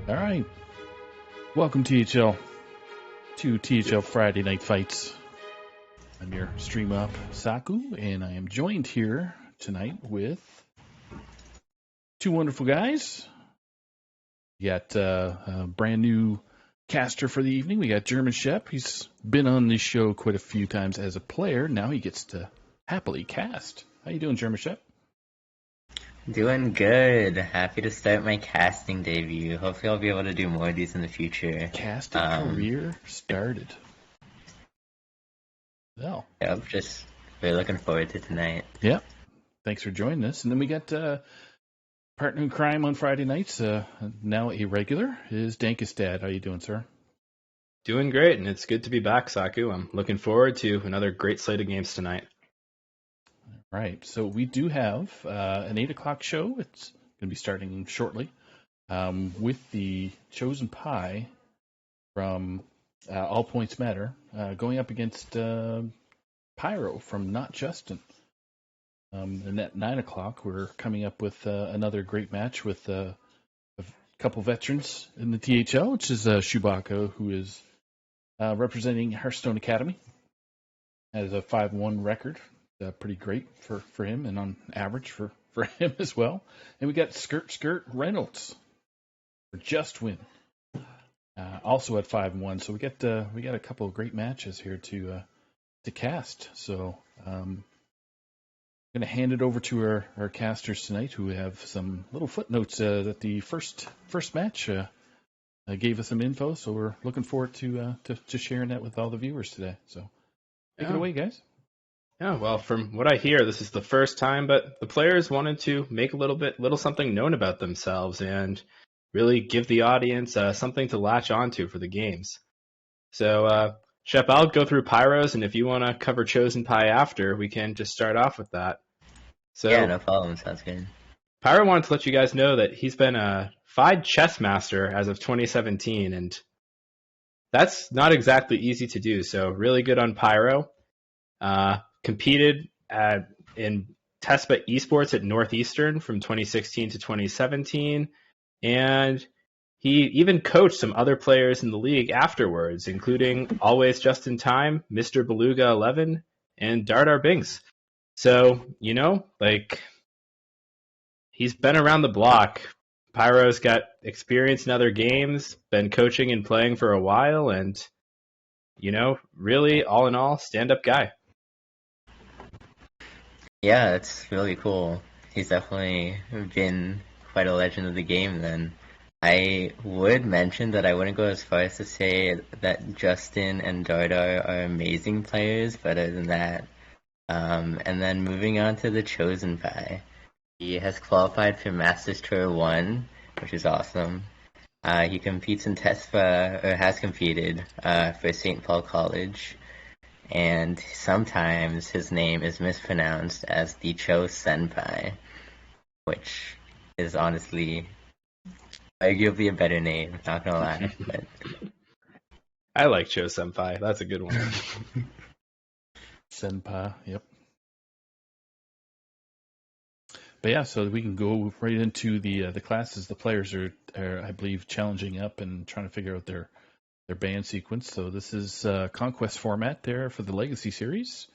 All right. Welcome THL to THL Friday Night Fights. I'm your stream up Saku, and I am joined here tonight with two wonderful guys. We got a brand new caster for the evening. We got German Shep. He's been on this show quite a few times as a player. Now he gets to happily cast. How you doing, German Shep? Doing good. Happy to start my casting debut. Hopefully I'll be able to do more of these in the future. Casting career started. Well. Yep, just really looking forward to tonight. Yep. Thanks for joining us. And then we got partner in crime on Friday nights, now a regular, is Dankus Dad. How you doing, sir? Doing great, and it's good to be back, Saku. I'm looking forward to another great slate of games tonight. Right. So we do have an 8 o'clock show. It's going to be starting shortly with the Chosen Pie from All Points Matter going up against Pyro from Not Justin. And at 9 o'clock, we're coming up with another great match with a couple veterans in the THL, which is Chewbacca, who is representing Hearthstone Academy, has a 5-1 record. Pretty great for him, and on average for him as well. And we got Skirt Reynolds for Just Win, also at 5-1. So we got a couple of great matches here to cast. So I'm going to hand it over to our casters tonight, who have some little footnotes that the first match gave us some info. So we're looking forward to sharing that with all the viewers today. So take it away, guys. Yeah, well, from what I hear, this is the first time, but the players wanted to make a little something known about themselves and really give the audience something to latch onto for the games. So, Shep, I'll go through Pyros, and if you want to cover Chosen Pie after, we can just start off with that. So, yeah, no problem. Sounds good. Pyro wanted to let you guys know that he's been a FIDE chess master as of 2017, and that's not exactly easy to do, so really good on Pyro. Competed in TESPA Esports at Northeastern from 2016 to 2017, and he even coached some other players in the league afterwards, including Always Just in Time, Mr. Beluga 11, and Dardar Binks. So, he's been around the block. Pyro's got experience in other games, been coaching and playing for a while, and, really, all in all, stand-up guy. Yeah, that's really cool. He's definitely been quite a legend of the game then. I would mention that I wouldn't go as far as to say that Justin and Dardar are amazing players, but other than that, and then moving on to the Chosen Pie. He has qualified for Masters Tour 1, which is awesome. He competes in TESPA, or has competed, for St. Paul College. And sometimes his name is mispronounced as the Cho Senpai, which is honestly arguably a better name, not gonna lie. But I like Cho Senpai. That's a good one. Senpai, yep. But yeah, so we can go right into the classes. The players are, I believe, challenging up and trying to figure out their band sequence. So this is Conquest format there for the Legacy series.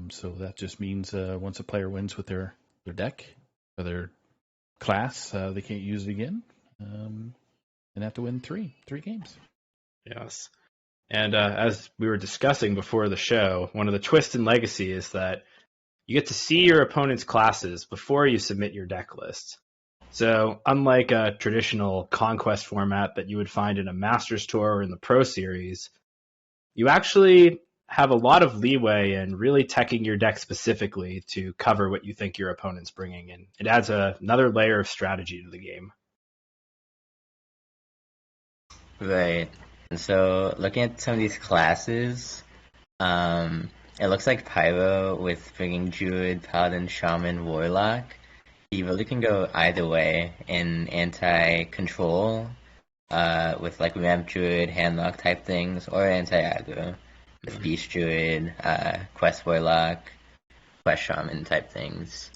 So that just means once a player wins with their deck or their class, they can't use it again and have to win three games. Yes. And as we were discussing before the show, one of the twists in Legacy is that you get to see your opponent's classes before you submit your deck list. So unlike a traditional Conquest format that you would find in a Masters Tour or in the Pro Series, you actually have a lot of leeway in really teching your deck specifically to cover what you think your opponent's bringing, and it adds another layer of strategy to the game. right. And so looking at some of these classes, it looks like Pyro with bringing Druid, Paladin, Shaman, Warlock. He really can go either way in anti-control, with like Ramp Druid, Handlock type things, or anti-aggro with Beast Druid, Quest Warlock, Quest Shaman type things.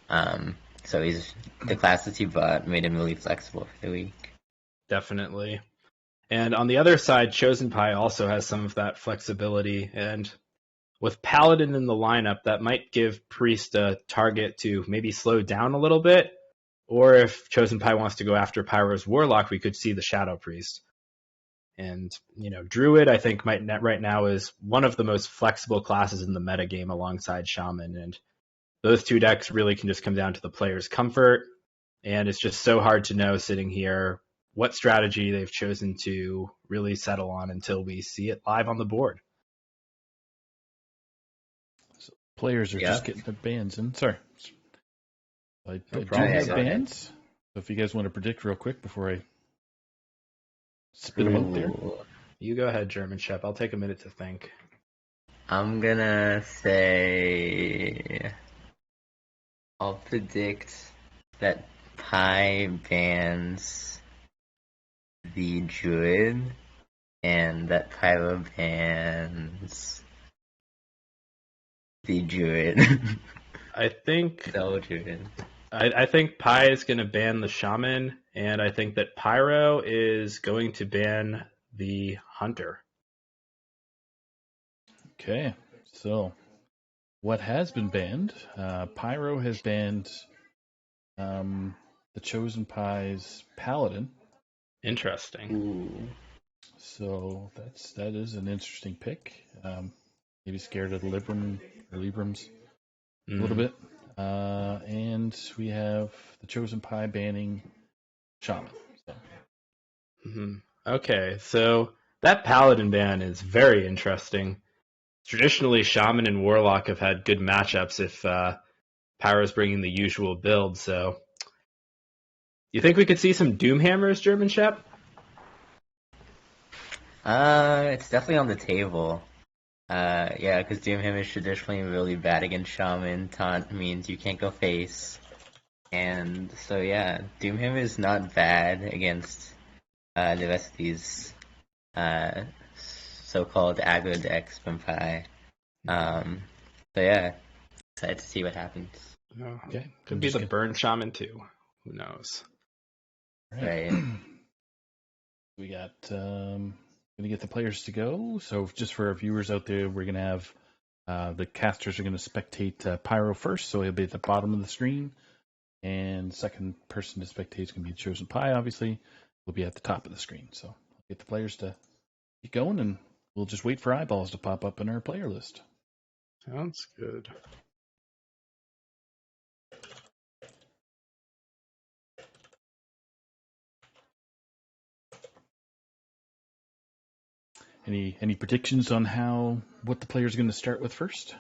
So the classes he brought made him really flexible for the week. definitely. And on the other side, Chosen Pie also has some of that flexibility. And with Paladin in the lineup, that might give Priest a target to maybe slow down a little bit. Or if Chosen Pie wants to go after Pyro's Warlock, we could see the Shadow Priest. And, Druid, I think, right now is one of the most flexible classes in the metagame alongside Shaman. And those two decks really can just come down to the player's comfort. And it's just so hard to know sitting here what strategy they've chosen to really settle on until we see it live on the board. So players are just getting their bands in. Sorry. I do problem. have Go bands. So if you guys want to predict real quick before I spit them out there. You go ahead, German Shep. I'll take a minute to think. I'm gonna say I'll predict that Pi bans the Druid and that Pyro bans the Druid. I think No Druid. I think Pi is going to ban the Shaman, and I think that Pyro is going to ban the Hunter. Okay, so what has been banned? Pyro has banned the Chosen Pie's Paladin. Interesting. Ooh. So that is an interesting pick. Maybe scared of the Librams a little bit. And we have the Chosen Pie banning Shaman. So. Okay, so that Paladin ban is very interesting. Traditionally, Shaman and Warlock have had good matchups if Pyro's bringing the usual build, so you think we could see some Doomhammers, German Shep? It's definitely on the table. Yeah, because Doomhammer is traditionally really bad against Shaman. Taunt means you can't go face. And so yeah, Doomhammer is not bad against the rest of these so-called aggro decks from Pi. So yeah, excited to see what happens. Okay. Could be the Burn Shaman too. Who knows? Right. We got gonna get the players to go. So just for our viewers out there, we're gonna have the casters are gonna spectate Pyro first, so he'll be at the bottom of the screen, and the second person to spectate is gonna be Chosen Pie. Obviously, will be at the top of the screen. So I'll get the players to get going, and we'll just wait for eyeballs to pop up in our player list. Sounds good. Any predictions on what the players are going to start with first?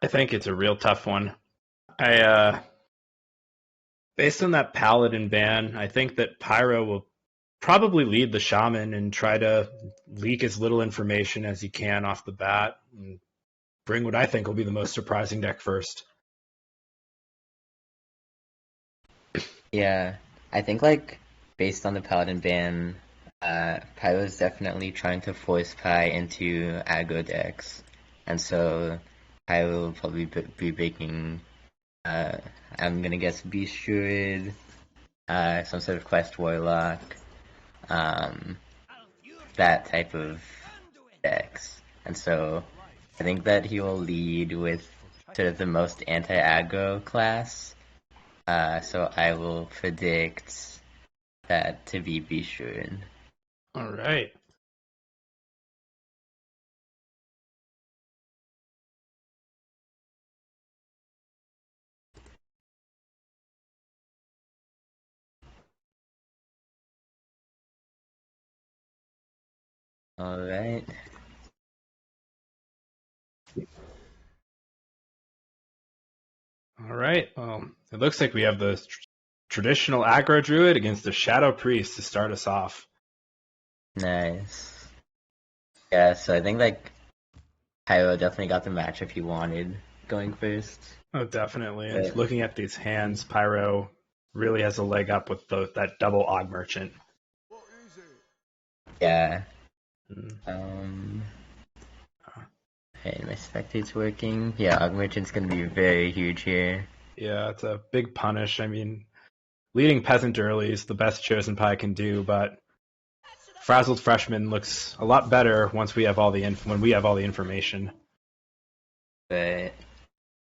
I think it's a real tough one. Based on that Paladin ban, I think that Pyro will probably lead the Shaman and try to leak as little information as he can off the bat and bring what I think will be the most surprising deck first. Yeah, I think based on the Paladin ban, Pyro is definitely trying to force Pi into aggro decks, and so Pyro will probably be breaking. I'm gonna guess Beast Druid, some sort of Quest Warlock, that type of decks, and so I think that he will lead with sort of the most anti-aggro class. So I will predict that to be Beast Druid. All right. All right. All right. Well, it looks like we have the traditional aggro druid against the shadow priest to start us off. Nice. Yeah, so I think Pyro definitely got the matchup he wanted going first. Oh, definitely. And looking at these hands, Pyro really has a leg up with that double Og Merchant. Yeah. Okay, my spectate's working. Yeah, Og Merchant's gonna be very huge here. Yeah, it's a big punish. I mean, leading peasant early is the best Chosen Pie can do, but Frazzled Freshman looks a lot better once we have all the when we have all the information. But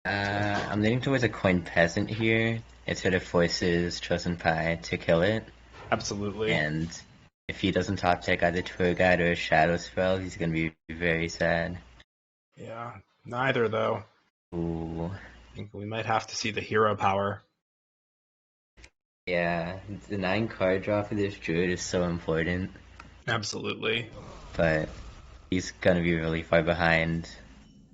I'm leaning towards a coin peasant here. It sort of forces Chosen Pie to kill it. Absolutely. And if he doesn't top deck either Tour Guide or a Shadow Spell, he's gonna be very sad. Yeah, neither though. Ooh. I think we might have to see the hero power. Yeah, the 9 card draw for this Druid is so important. Absolutely. But he's gonna be really far behind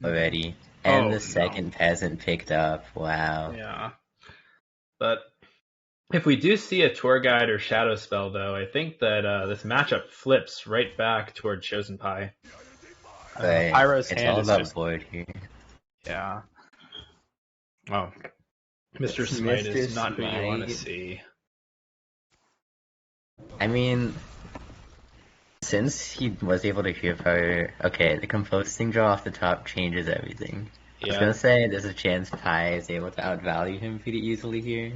already. And the second peasant picked up. Wow. Yeah. But if we do see a Tour Guide or Shadow Spell, though, I think that this matchup flips right back toward Chosen Pie. Pyro's it's hand all is about just... board here. Yeah. Oh. Mr. Smite is not who you want to see. I mean, since he was able to hero power, okay, the composting draw off the top changes everything. I was gonna say there's a chance Pi is able to outvalue him pretty easily here,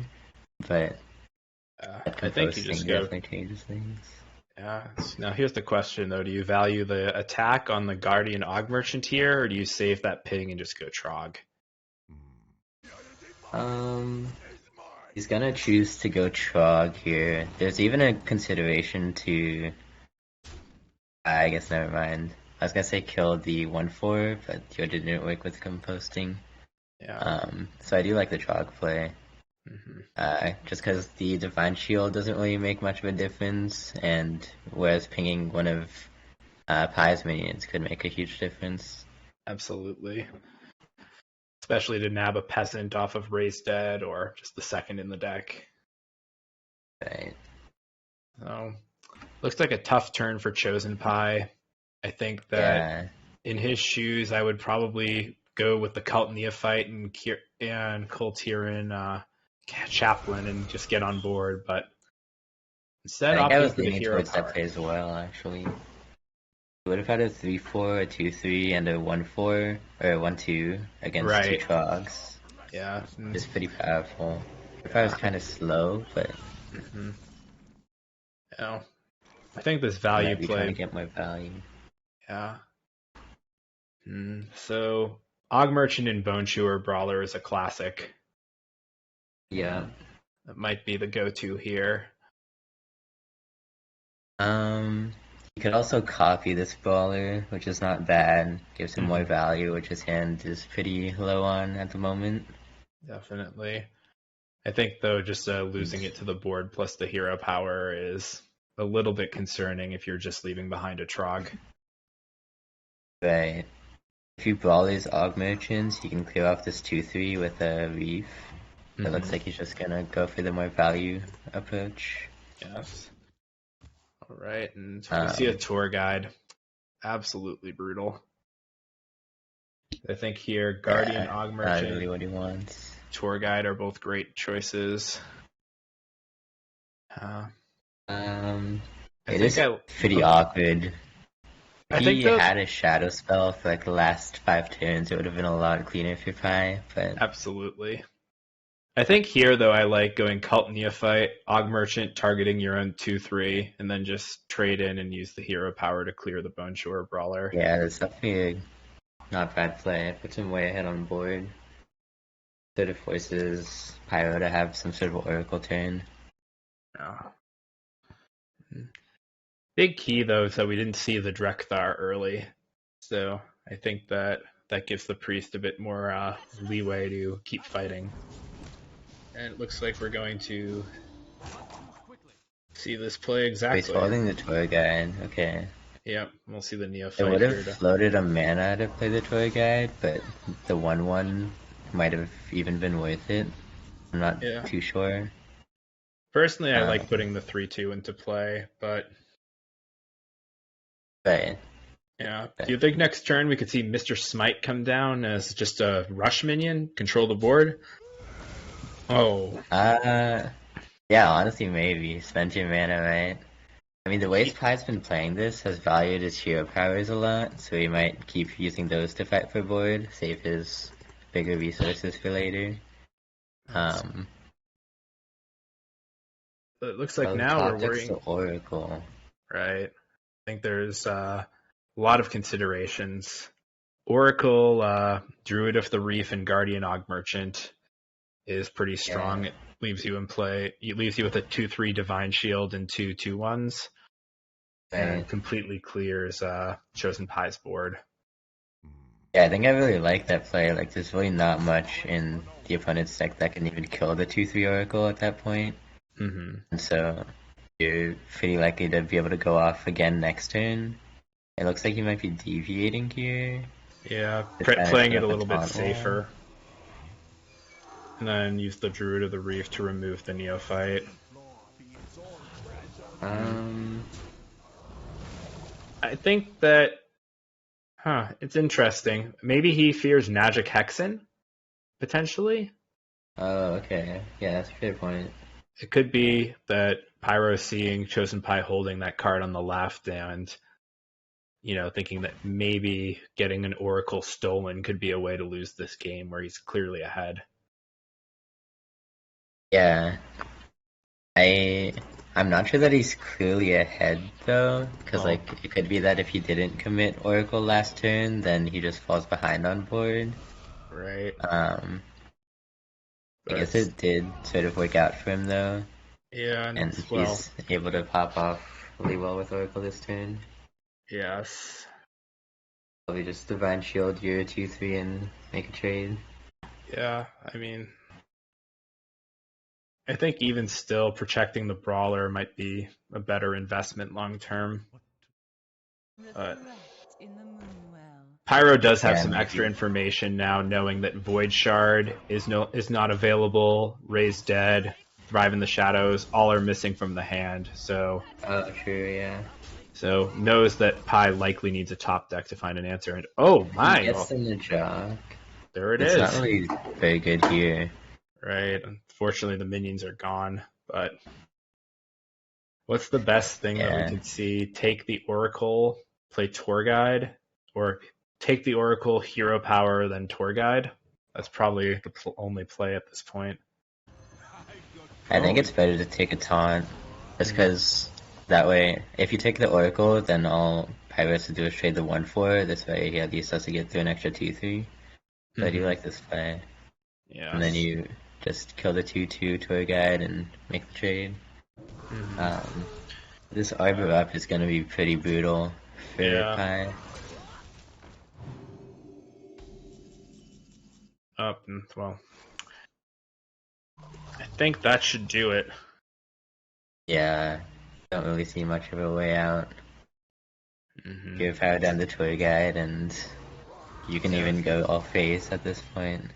but I think you just definitely changes things. Yeah. Now here's the question though: do you value the attack on the Guardian Og Merchant here, or do you save that ping and just go Trog? He's gonna choose to go Trog here. There's even a consideration to. I guess never mind. I was gonna say kill the 1/4, but you didn't work with composting. Yeah. So I do like the Trog play. Just because the Divine Shield doesn't really make much of a difference, and whereas pinging one of Pi's minions could make a huge difference. Absolutely. Especially to nab a peasant off of Raised Dead or just the second in the deck. Right. So, looks like a tough turn for Chosen Pie. I think that in his shoes, I would probably go with the Cult Neophyte and Kultiran Chaplain and just get on board. But instead, I was for the leaning hero towards power. that play as well, actually. We would have had a 3/4, a 2/3, and a 1/4 or a 1/2 against 2 Trogs. Yeah, it's pretty powerful. If I was kind of slow, but yeah, I think this value play. Trying to get more value. Yeah. So Og Merchant and Bone Chewer Brawler is a classic. Yeah. That might be the go-to here. You could also copy this Brawler, which is not bad. Gives him more value, which his hand is pretty low on at the moment. Definitely. I think, though, just losing it to the board plus the hero power is a little bit concerning if you're just leaving behind a Trog. Right. If you brawl these Og Merchants, you can clear off this 2/3 with a Reef. It looks like he's just gonna go for the more value approach. Yes. All right, and we see a Tour Guide. Absolutely brutal. I think here, Guardian Og Merchant, really what he wants. Tour Guide are both great choices. It is pretty awkward. If he had a Shadow Spell for like the last 5 turns, it would have been a lot cleaner for Pi. But absolutely. I think here, though, I like going Cult Neophyte, Og Merchant, targeting your own 2/3, and then just trade in and use the hero power to clear the Bone Chewer Brawler. Yeah, that's definitely a not bad play. It puts him way ahead on board. Sort of forces Pyro to have some sort of Oracle turn. Yeah. Big key, though, is that we didn't see the Drekthar early. So I think that gives the Priest a bit more leeway to keep fighting. And it looks like we're going to see this play exactly. He's holding the Tour Guide, okay. Yep, we'll see the Neophyte. It would have floated a mana to play the Tour Guide, but the 1/1 might have even been worth it. I'm not too sure. Personally, I like putting the 3/2 into play, but... Right. Yeah. Do you think next turn we could see Mr. Smite come down as just a rush minion, control the board? Oh. Yeah, honestly, maybe. Spend your mana, right? I mean, the way Pi's been playing this has valued his hero powers a lot, so he might keep using those to fight for board, save his bigger resources for later. it looks like Oh, now top we're deck's worrying. the Oracle. Right. I think there's a lot of considerations. Oracle, Druid of the Reef, and Guardian Og Merchant is pretty strong. Yeah. It leaves you in play. It leaves you with a 2/3 Divine Shield and 2/2/1s, and Right. completely clears Chosen Pie's board. Yeah, I think I really like that play. Like, there's really not much in the opponent's deck that can even kill the 2/3 Oracle at that point. Mm-hmm. And so you're pretty likely to be able to go off again next turn. It looks like you might be deviating here. Yeah, To try to playing set it a up little bit taunt wall. safer. And then use the Druid of the Reef to remove the Neophyte. I think that, it's interesting. Maybe he fears Magic Hexen, potentially. Oh, okay. Yeah, that's a fair point. It could be that Pyro seeing Chosen Pie holding that card on the left and, thinking that maybe getting an Oracle stolen could be a way to lose this game where he's clearly ahead. Yeah. I'm not sure that he's clearly ahead though, because like it could be that if he didn't commit Oracle last turn, then he just falls behind on board. Right. I guess it did sort of work out for him though, Yeah, and he's able to pop off really well with Oracle this turn. Yes. Probably just Divine Shield your 2/3 and make a trade. Yeah, I mean, I think even still protecting the Brawler might be a better investment long term. But Pyro does have some extra information now, knowing that Void Shard is not available, Raise Dead, Thrive in the Shadows, all are missing from the hand. So true, yeah. So knows that Pi likely needs a top deck to find an answer. And oh my, He gets in the Jock. There it's not really very good here. Right. Unfortunately, the minions are gone. But what's the best thing that we can see? Take the Oracle, play Tour Guide, or take the Oracle, Hero Power, then Tour Guide. That's probably the only play at this point. I think it's better to take a taunt, just because that way, if you take the Oracle, then all Pyro has to do is trade the 1/4. This way, he at least has to get through an extra 2/3. So I do like this play. Yeah. And then you just kill the 2/2 Tour Guide and make the trade. This Arbor up is going to be pretty brutal for Pi. Well, I think that should do it. Yeah, don't really see much of a way out. Give power down the Tour Guide, and you can even go all face at this point.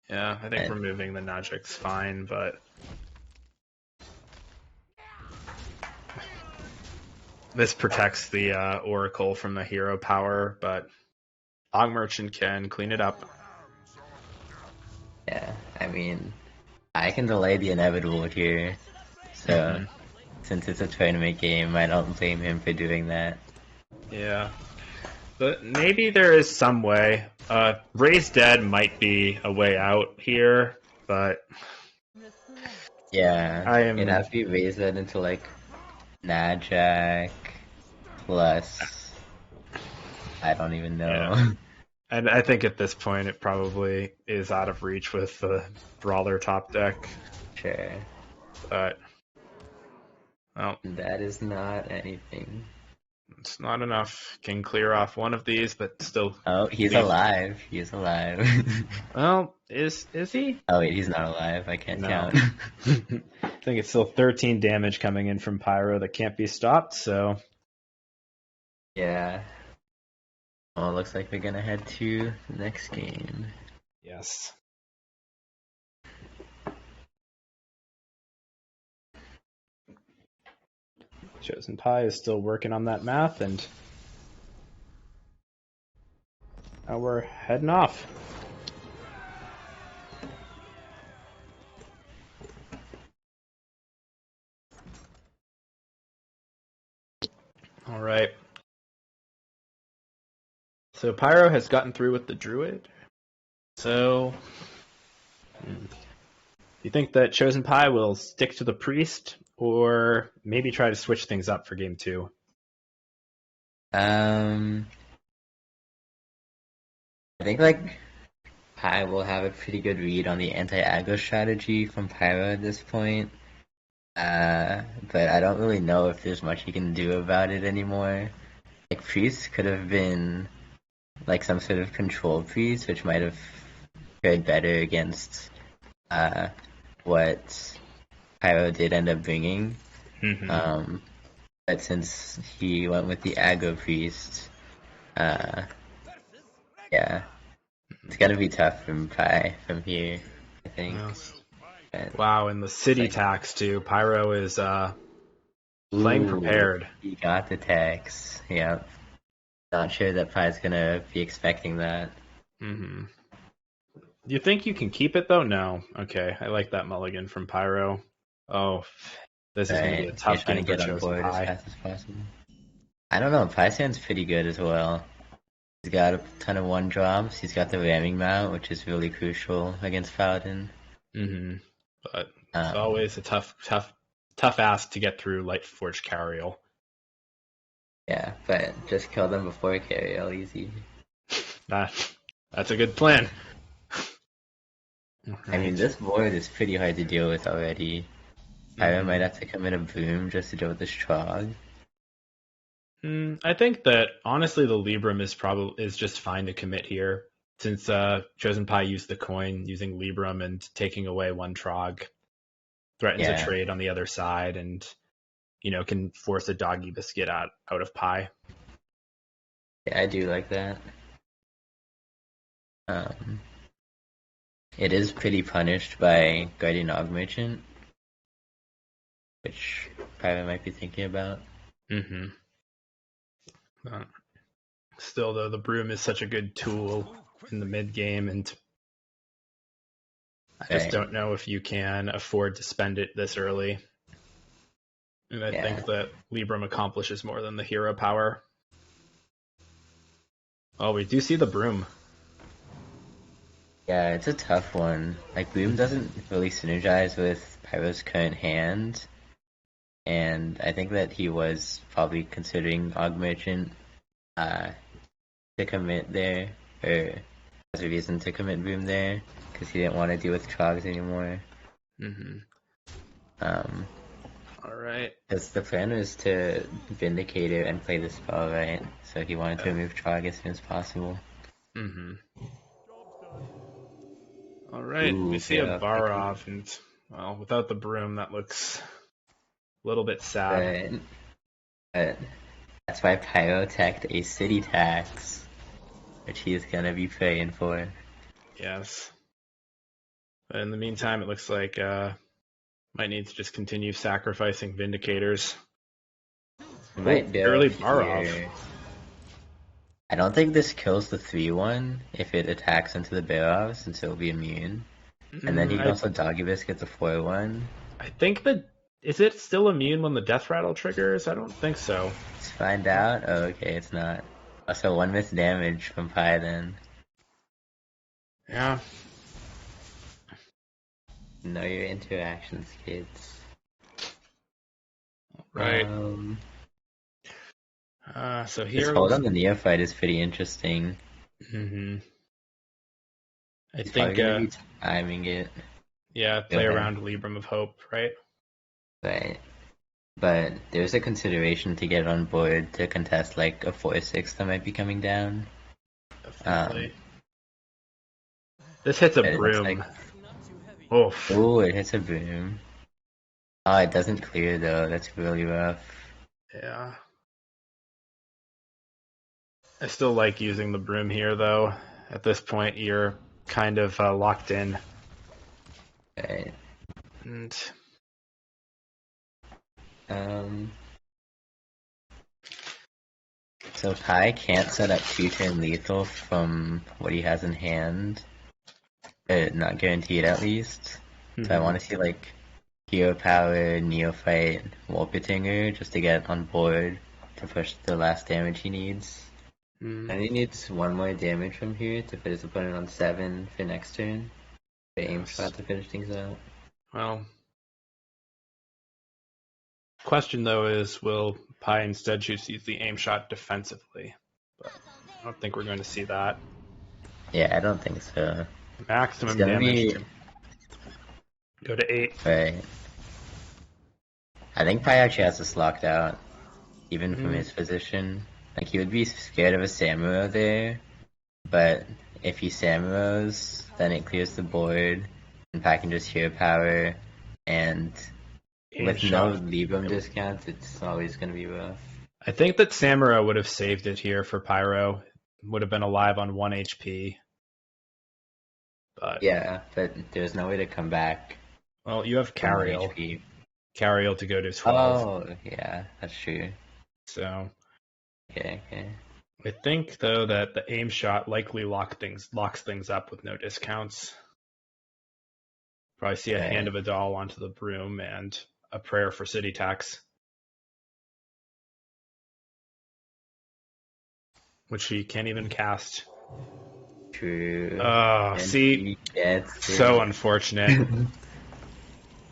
Yeah, I think removing the Magic's fine, but this protects the Oracle from the hero power, but Og Merchant can clean it up. Yeah, I mean, I can delay the inevitable here, so since it's a tournament game, I don't blame him for doing that. Yeah, but maybe there is some way. Raise Dead might be a way out here, but yeah, it'd have to be Raise Dead into like Najak plus I don't even know. Yeah. And I think at this point it probably is out of reach with the Brawler top deck. Sure. But well, that is not anything. It's not enough. Can clear off one of these, but still. Oh, he's alive. He's alive. Well, is he? Oh wait, he's not alive. I can't count. I think it's still 13 damage coming in from Pyro that can't be stopped. So. Yeah. Well, it looks like we're gonna head to the next game. Yes. Chosen Pie is still working on that math, and now we're heading off. All right. So Pyro has gotten through with the Druid. So, you think that Chosen Pie will stick to the Priest or maybe try to switch things up for game 2? I think like Pi will have a pretty good read on the anti-aggro strategy from Pyro at this point. But I don't really know if there's much he can do about it anymore. Like Priest could have been like some sort of control Priest, which might have fared better against what Pyro did end up bringing. Mm-hmm. But since he went with the aggro Priest, yeah, it's gonna be tough from Pi from here, I think. Yes. But, Wow, and the city tax too. Pyro is playing prepared. He got the tax. Yep. Not sure that Pi's gonna be expecting that. Mm-hmm. Do you think you can keep it though? No. Okay, I like that mulligan from Pyro. Oh, this is going to be a Right. tough He's trying game to for get on Chosen board as Pi. fast as possible. I don't know. Pysan's pretty good as well. He's got a ton of 1-drops. He's got the ramming mount, which is really crucial against Paladin. Mm-hmm. But it's always a tough ask to get through Lightforged Cariel. Yeah, but just kill them before Cariel, easy. That's a good plan. I mean, this board is pretty hard to deal with already. Pyro might have to commit a boom just to deal with this Trog. I think that honestly, the Libram is just fine to commit here, since Chosen Pi used the coin using Libram and taking away 1 Trog threatens a trade on the other side, and can force a Doggy Biscuit out of Pi. Yeah, I do like that. It is pretty punished by Guardian Og Merchant, which Pyro might be thinking about. Mm-hmm. Still, though, the Broom is such a good tool in the mid game, and I just don't know if you can afford to spend it this early. And I think that Libram accomplishes more than the hero power. Oh, we do see the Broom. Yeah, it's a tough one. Like, Broom doesn't really synergize with Pyro's current hand, and I think that he was probably considering Og Merchant to commit there, or as a reason to commit Broom there, because he didn't want to deal with Trogs anymore. Mm-hmm. Alright. Because the plan was to Vindicator and play the spell, right? So he wanted to remove Trog as soon as possible. Mm-hmm. Alright, we see a Barov, and, well, without the Broom, that looks a little bit sad. But that's why Pyro teched a city tax, which he is gonna be paying for. Yes. But in the meantime, it looks like might need to just continue sacrificing Vindicators. Early Barov. I don't think this kills the 3-1 if it attacks into the Barov, since it'll be immune. And then he can also Doggy Biscuit the 4-1. I think that... Is it still immune when the Death Rattle triggers? I don't think so. Let's find out. Oh, okay, it's not. Also, 1 missed damage from Pi then. Yeah. Know your interactions, kids. Right. So here... This hold on the Neophyte is pretty interesting. Mm-hmm. He's think gonna be timing it. Yeah, play around Libram of Hope, right? Right. But there's a consideration to get on board to contest like a 4-6 that might be coming down. Definitely. This hits a Broom. Like... Oof. Oh, it hits a Broom. Oh, it doesn't clear though. That's really rough. Yeah. I still like using the Broom here though. At this point, you're kind of locked in. Right. And... So Pi can't set up 2-turn lethal from what he has in hand. Not guaranteed at least. Mm-hmm. So I want to see like Hero Power, Neophyte, Wolpertinger just to get on board to push the last damage he needs. And he needs 1 more damage from here to put his opponent on 7 for next turn. The aim shot to finish things out. Well, Question though is, will Pi instead choose to use the aim shot defensively? But I don't think we're going to see that. Yeah, I don't think so. Maximum It's gonna damage. be Go to 8. right. I think Pi actually has this locked out, even from Mm. his position. Like, he would be scared of a Samuro there, but if he Samuros, then it clears the board, and Pi can just hero power, and Aim with shot. no Libram discounts, it's always gonna be rough. I think that Samuro would have saved it here for Pyro. Would have been alive on 1 HP. But Yeah, but there's no way to come back well, you have from 1 Cariel. HP. Cariel to go to 12. Oh, yeah, that's true. So Okay. I think though that the aim shot likely locks things up with no discounts. Probably see a Right. Hand of Adal onto the broom and a prayer for city tax, which he can't even cast. True. Oh, And see, he gets it. so unfortunate.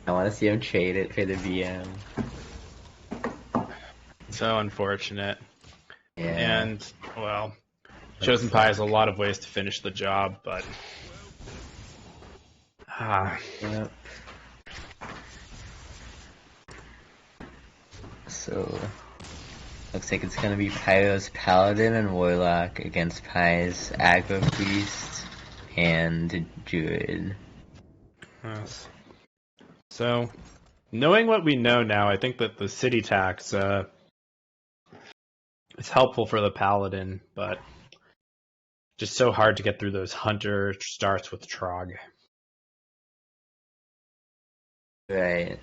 I want to see him trade it for the VM. So unfortunate. Yeah. And, well, Chosen Pi has a lot of ways to finish the job, but... Yep. So, looks like it's gonna be Pyro's Paladin and Warlock against Pi's Aggro Priest and Druid. Yes. So, knowing what we know now, I think that the city tax is helpful for the Paladin, but just so hard to get through those Hunter starts with Trog. Right.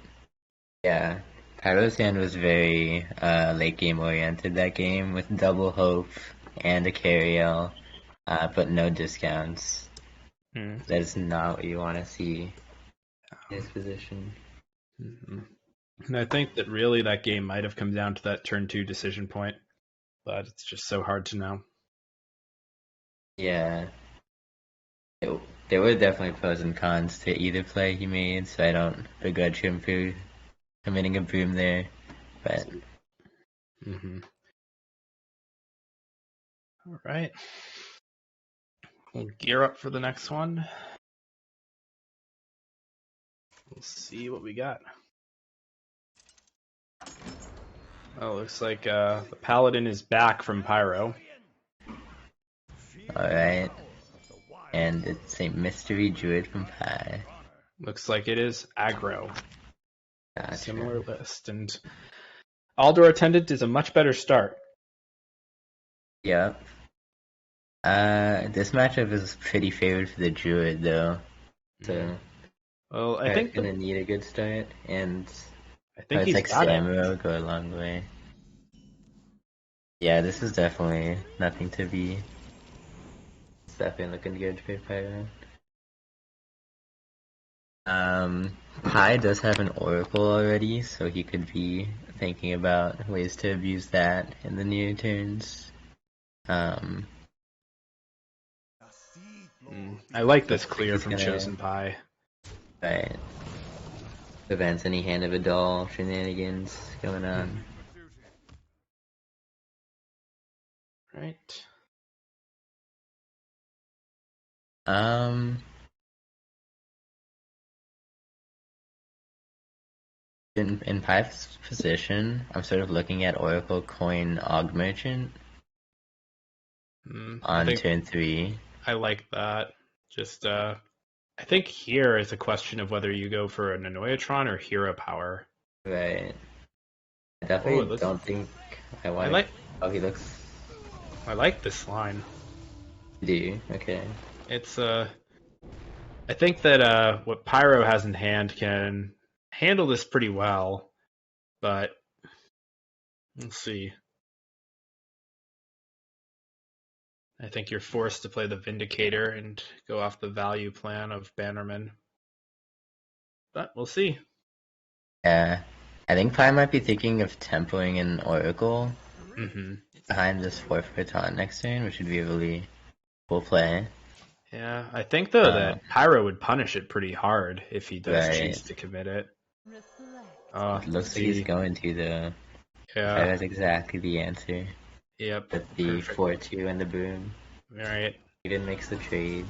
Yeah. Pyro's hand was very late game oriented that game with double hope and a Cariel, but no discounts. Mm. That is not what you want to see in his position. Mm-hmm. And I think that really that game might have come down to that turn 2 decision point, but it's just so hard to know. Yeah. There were definitely pros and cons to either play he made, so I don't begrudge him for committing a boom there. But Mm-hmm. All right. We'll gear up for the next one. We'll see what we got. Oh, looks like the Paladin is back from Pyro. alright. And it's a mystery druid from Pi. Looks like it is aggro. Gotcha. Similar list. And Aldor Attendant is a much better start. Yep. This matchup is pretty favored for the druid though. So Well, I think gonna need a good start, and I think he's like got it. Samuro go a long way. Yeah, this is definitely nothing to be. It's definitely looking good for Pyro. Pi does have an Oracle already, so he could be thinking about ways to abuse that in the near turns. I like this clear He's from gonna- Chosen Pi. Right. Prevents any Hand of a Doll shenanigans going on. Right. In Pi's position, I'm sort of looking at Oracle Coin Og Merchant I on think turn 3. I like that. Just I think here is a question of whether you go for an Anoyatron or Hero Power. Right. I definitely let's- don't think I want. Oh, he looks. I like this line. Do you? Okay. It's I think that what Pyro has in hand can handle this pretty well, but let's see. I think you're forced to play the Vindicator and go off the value plan of Bannerman. But we'll see. Yeah. I think Pi might be thinking of tempoing an Oracle Mm-hmm. behind this 4 taunt next turn, which would be a really cool play. Yeah, I think though that Pyro would punish it pretty hard if he does Right. choose to commit it. Oh, It looks like he's going to though. yeah. That was exactly the answer. Yep. With the Perfect. 4-2 and the boom. All right. Even makes the trade,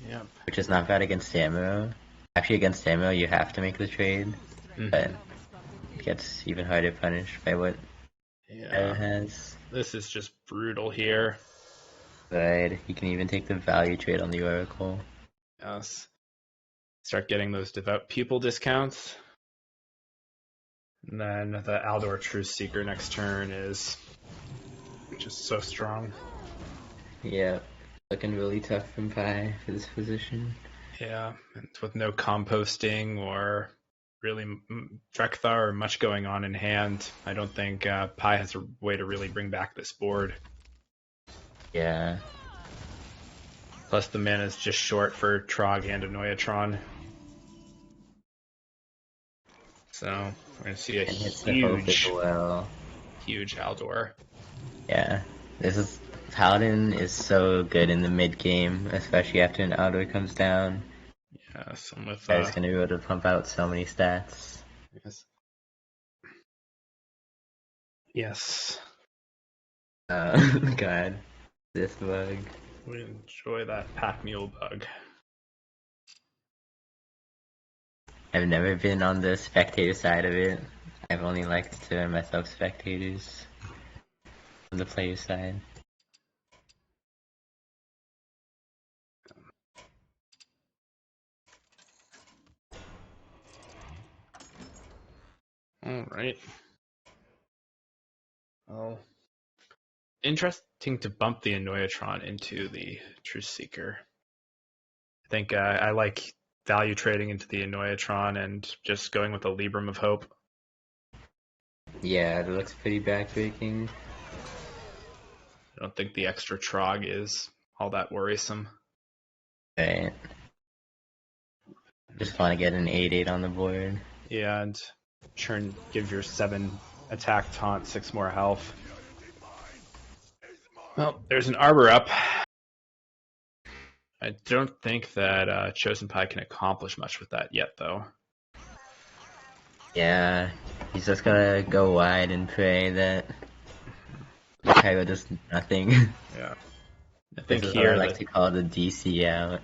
Yep. which is not bad against Samuro. Actually, against Samuro, you have to make the trade, but it gets even harder punished by what Pyro has. This is just brutal here. But he can even take the value trade on the Oracle. Yes. Start getting those devout pupil discounts. And then the Aldor Truth Seeker next turn is just so strong. Yeah, looking really tough from Pi for this position. Yeah, and with no composting or really Drekthar or much going on in hand, I don't think Pi has a way to really bring back this board. Yeah. Plus the mana is just short for Trog and Annoyatron. So we're going to see a huge Aldor. Yeah, Paladin is so good in the mid game, especially after an Aldor comes down. Yes, and with Guy's gonna be able to pump out so many stats. Yes. Yes. God, this bug. We enjoy that pack mule bug. I've never been on the spectator side of it. I've only liked to myself spectators on the player side. All right. Well, interesting to bump the Annoyatron into the Truth Seeker. I think I like value trading into the Annoyatron and just going with the Libram of Hope. Yeah, it looks pretty backbreaking. I don't think the extra Trog is all that worrisome. Right. Just want to get an 8/8 on the board. Yeah, and turn give your 7 attack taunt 6 more health. Well, there's an Arbor up. I don't think that Chosen Pi can accomplish much with that yet, though. Yeah, he's just gonna go wide and pray that Pyro does nothing. Yeah. I think this is here what I like to call the DC out.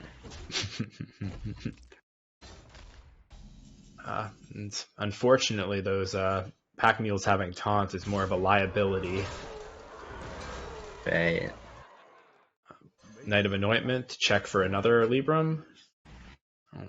And unfortunately, those pack mules having taunt is more of a liability. Right. Knight of Anointment, check for another Libram. I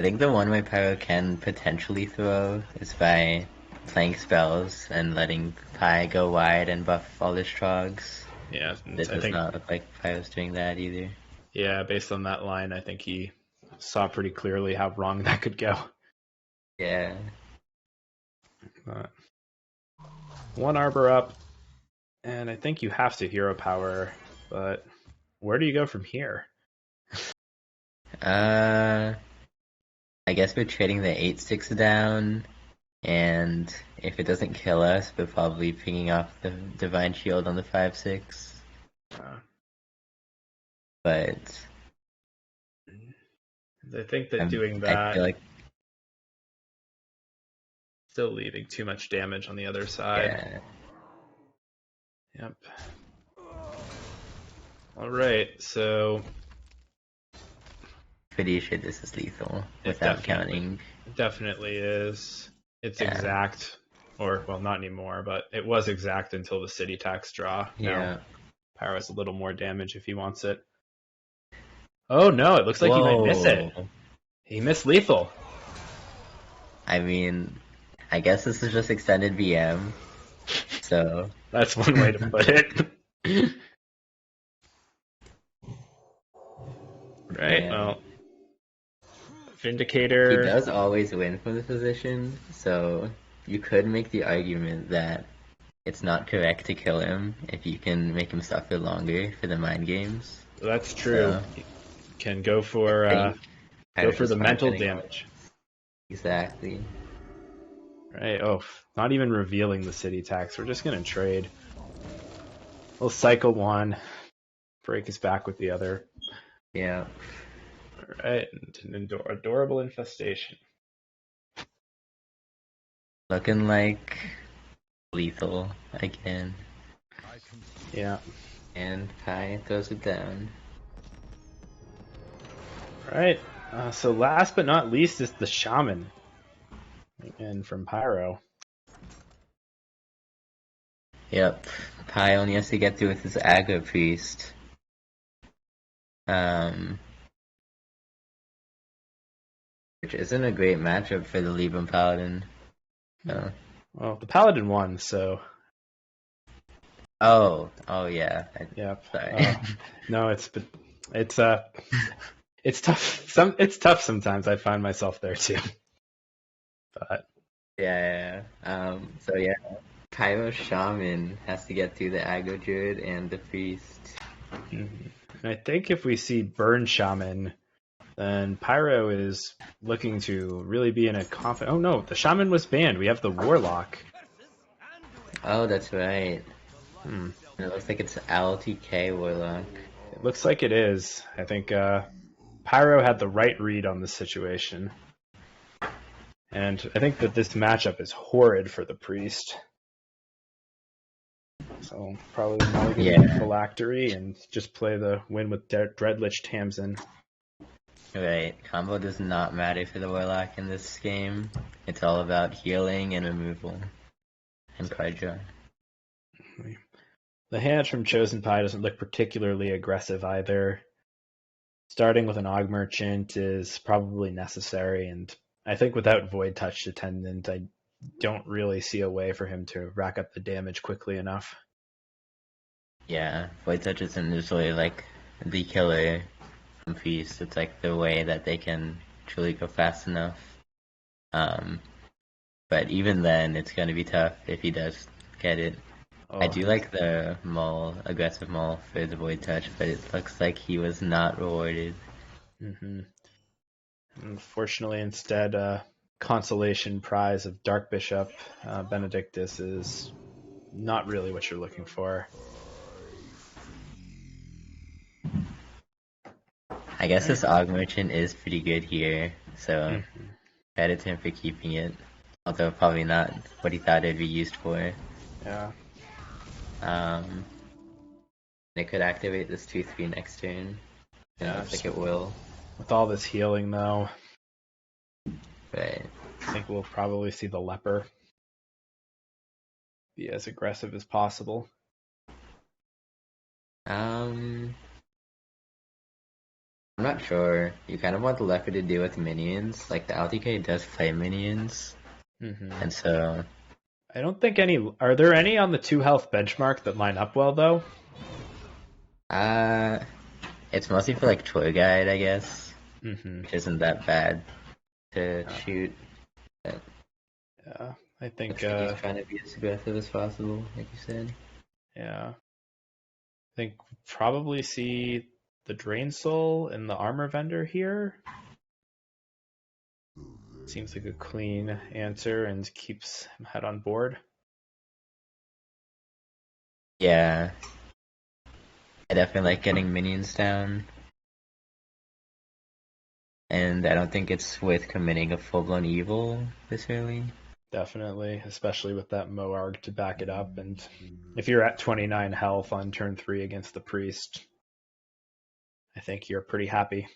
think the one way Pyro can potentially throw is by playing spells and letting Pi go wide and buff all his trogs. Yeah, It does not look like Pyro's doing that either. Yeah, based on that line, I think he saw pretty clearly how wrong that could go. Yeah. One Arbor up, and I think you have to hero power, but where do you go from here? I guess we're trading the 8/6 down, and if it doesn't kill us, we're probably picking off the Divine Shield on the 5/6. But I think that doing that, I feel like still leaving too much damage on the other side. Yeah. Yep. All right, so pretty sure this is lethal without counting. It definitely is. It's exact, or well, not anymore, but it was exact until the city tax draw. Yeah. Pyro has a little more damage if he wants it. Oh no, it looks like he might miss it. He missed lethal. I mean, I guess this is just extended VM. So that's one way to put it. Right. Well, Vindicator. He does always win from this position, so you could make the argument that it's not correct to kill him if you can make him suffer longer for the mind games. That's true. You can go for the mental damage. Exactly. Right. Oh, not even revealing the city tax. We're just gonna trade. We'll cycle one, break his back with the other. Yeah. All right. An adorable infestation. looking like lethal again. Yeah. And Pi throws it down. All right. So last but not least is the Shaman. Again from Pyro. Yep. Pi only has to get through with his Aggro Priest. Which isn't a great matchup for the Libram Paladin. So. Well, the Paladin won, so. Oh yeah. Yep. Sorry. No, it's tough. It's tough sometimes. I find myself there too. But yeah. So yeah, Pyro Shaman has to get through the Aggro Druid and the Priest. and I think if we see Burn Shaman, then Pyro is looking to really be in a confident. Oh no, the Shaman was banned. We have the Warlock. Oh, that's right. It looks like it's LTK Warlock. It looks like it is. I think Pyro had the right read on the situation. And I think that this matchup is horrid for the Priest. So probably mulligan Phylactery and just play the win with Dreadlich Tamsin. Right. Combo does not matter for the Warlock in this game. It's all about healing and removal. And card draw. The hand from Chosen Pie doesn't look particularly aggressive either. Starting with an Aug Merchant is probably necessary, and I think without Void Touch Attendant, I don't really see a way for him to rack up the damage quickly enough. Yeah, Void Touch isn't usually like the killer from Feast. It's like the way that they can truly go fast enough. But even then, it's going to be tough if he does get it. I do like the aggressive maul for the Void Touch, but it looks like he was not rewarded. Unfortunately, instead, consolation prize of Dark Bishop Benedictus is not really what you're looking for. I guess this Aug Merchant is pretty good here, so credit to him for keeping it. Although probably not what he thought it'd be used for. Yeah. It could activate this 2/3 next turn. Yeah, looks like it will. With all this healing, though, Right. I think we'll probably see the Leper be as aggressive as possible. I'm not sure. You kind of want the Leper to deal with minions. Like the LTK does play minions, and so I don't think any. Are there any on the 2 health benchmark that line up well though? It's mostly for like tour guide, I guess, which isn't that bad to shoot. But yeah, I think he's trying to be as aggressive as possible, like you said. Yeah, I think we'll probably see the Drain Soul and the Armor Vendor here. Seems like a clean answer and keeps him head on board. Yeah. I definitely like getting minions down. And I don't think it's worth committing a full-blown evil this early. Definitely, especially with that Moarg to back it up. And if you're at 29 health on turn 3 against the Priest, I think you're pretty happy.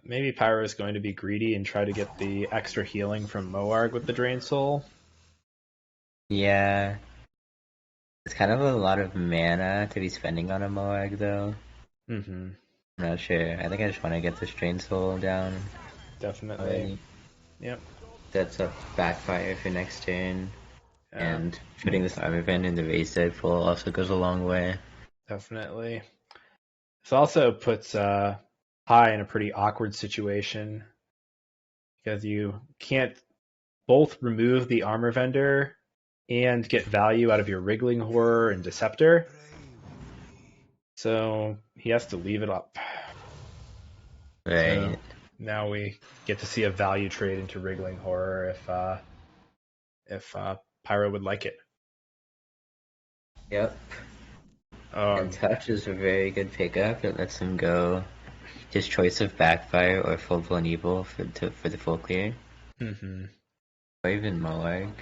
Maybe Pyro is going to be greedy and try to get the extra healing from Moarg with the Drain Soul. Yeah. It's kind of a lot of mana to be spending on a Moarg, though. I'm not sure. I think I just want to get this Drain Soul down. Definitely. Already. Yep. That's a backfire for next turn. Yeah. And putting this Armor Vendor in the Raise Dead pool also goes a long way. Definitely. This also puts Pi in a pretty awkward situation because you can't both remove the Armor Vendor and get value out of your Wriggling Horror and Deceptor. So he has to leave it up. Right. So now we get to see a value trade into Wriggling Horror if Pyro would like it. Yep. And Touch is a very good pickup. It lets him go his choice of backfire or full blown evil for the full clear, Mm-hmm. or even Moarg.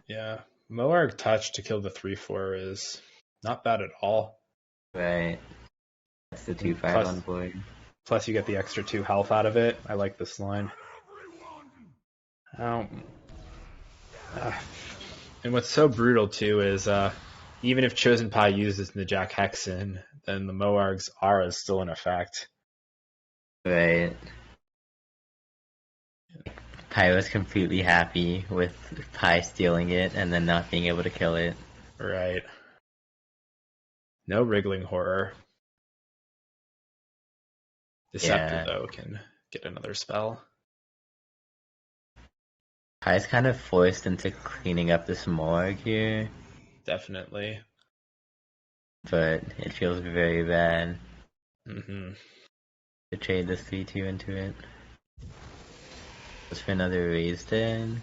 Yeah. Moarg touch to kill the 3/4 is not bad at all. Right. That's the 2/5 Plus- on board. Plus, you get the extra 2 health out of it. I like this line. And what's so brutal too is even if Chosen Pie uses the Jack Hexen, then the Moarg's aura is still in effect. Right. Pyro's completely happy with Pi stealing it and then not being able to kill it. Right. No wriggling horror. Deceptor, though, can get another spell. Pai's kind of forced into cleaning up this Moarg here, Definitely. but it feels very bad Mm-hmm. to trade this 3/2 into it. Just for another raised in.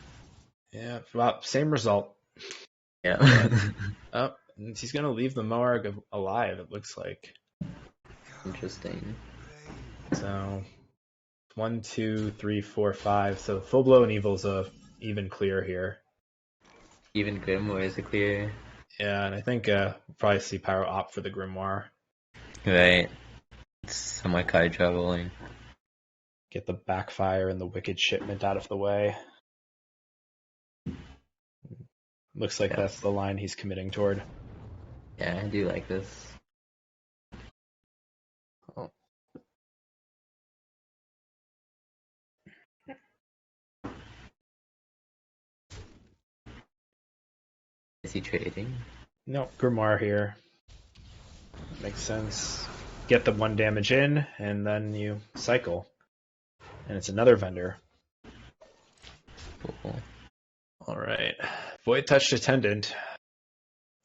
Yeah, well, same result. Yeah. Oh, and he's going to leave the Moarg alive, it looks like. Interesting. So, 1, 2, 3, 4, 5. So, full blown evil's a even clear here. Even Grimoire is a clear. Yeah, and I think we'll probably see Pyro opt for the Grimoire. Right. It's somewhat card troubling. Get the backfire and the wicked shipment out of the way. Looks like that's the line he's committing toward. Yeah, I do like this. Oh. Is he trading? No, Grimoire here. Makes sense. Get the 1 damage in, and then you cycle. And it's another vendor. Cool. Alright. Void Touched Attendant.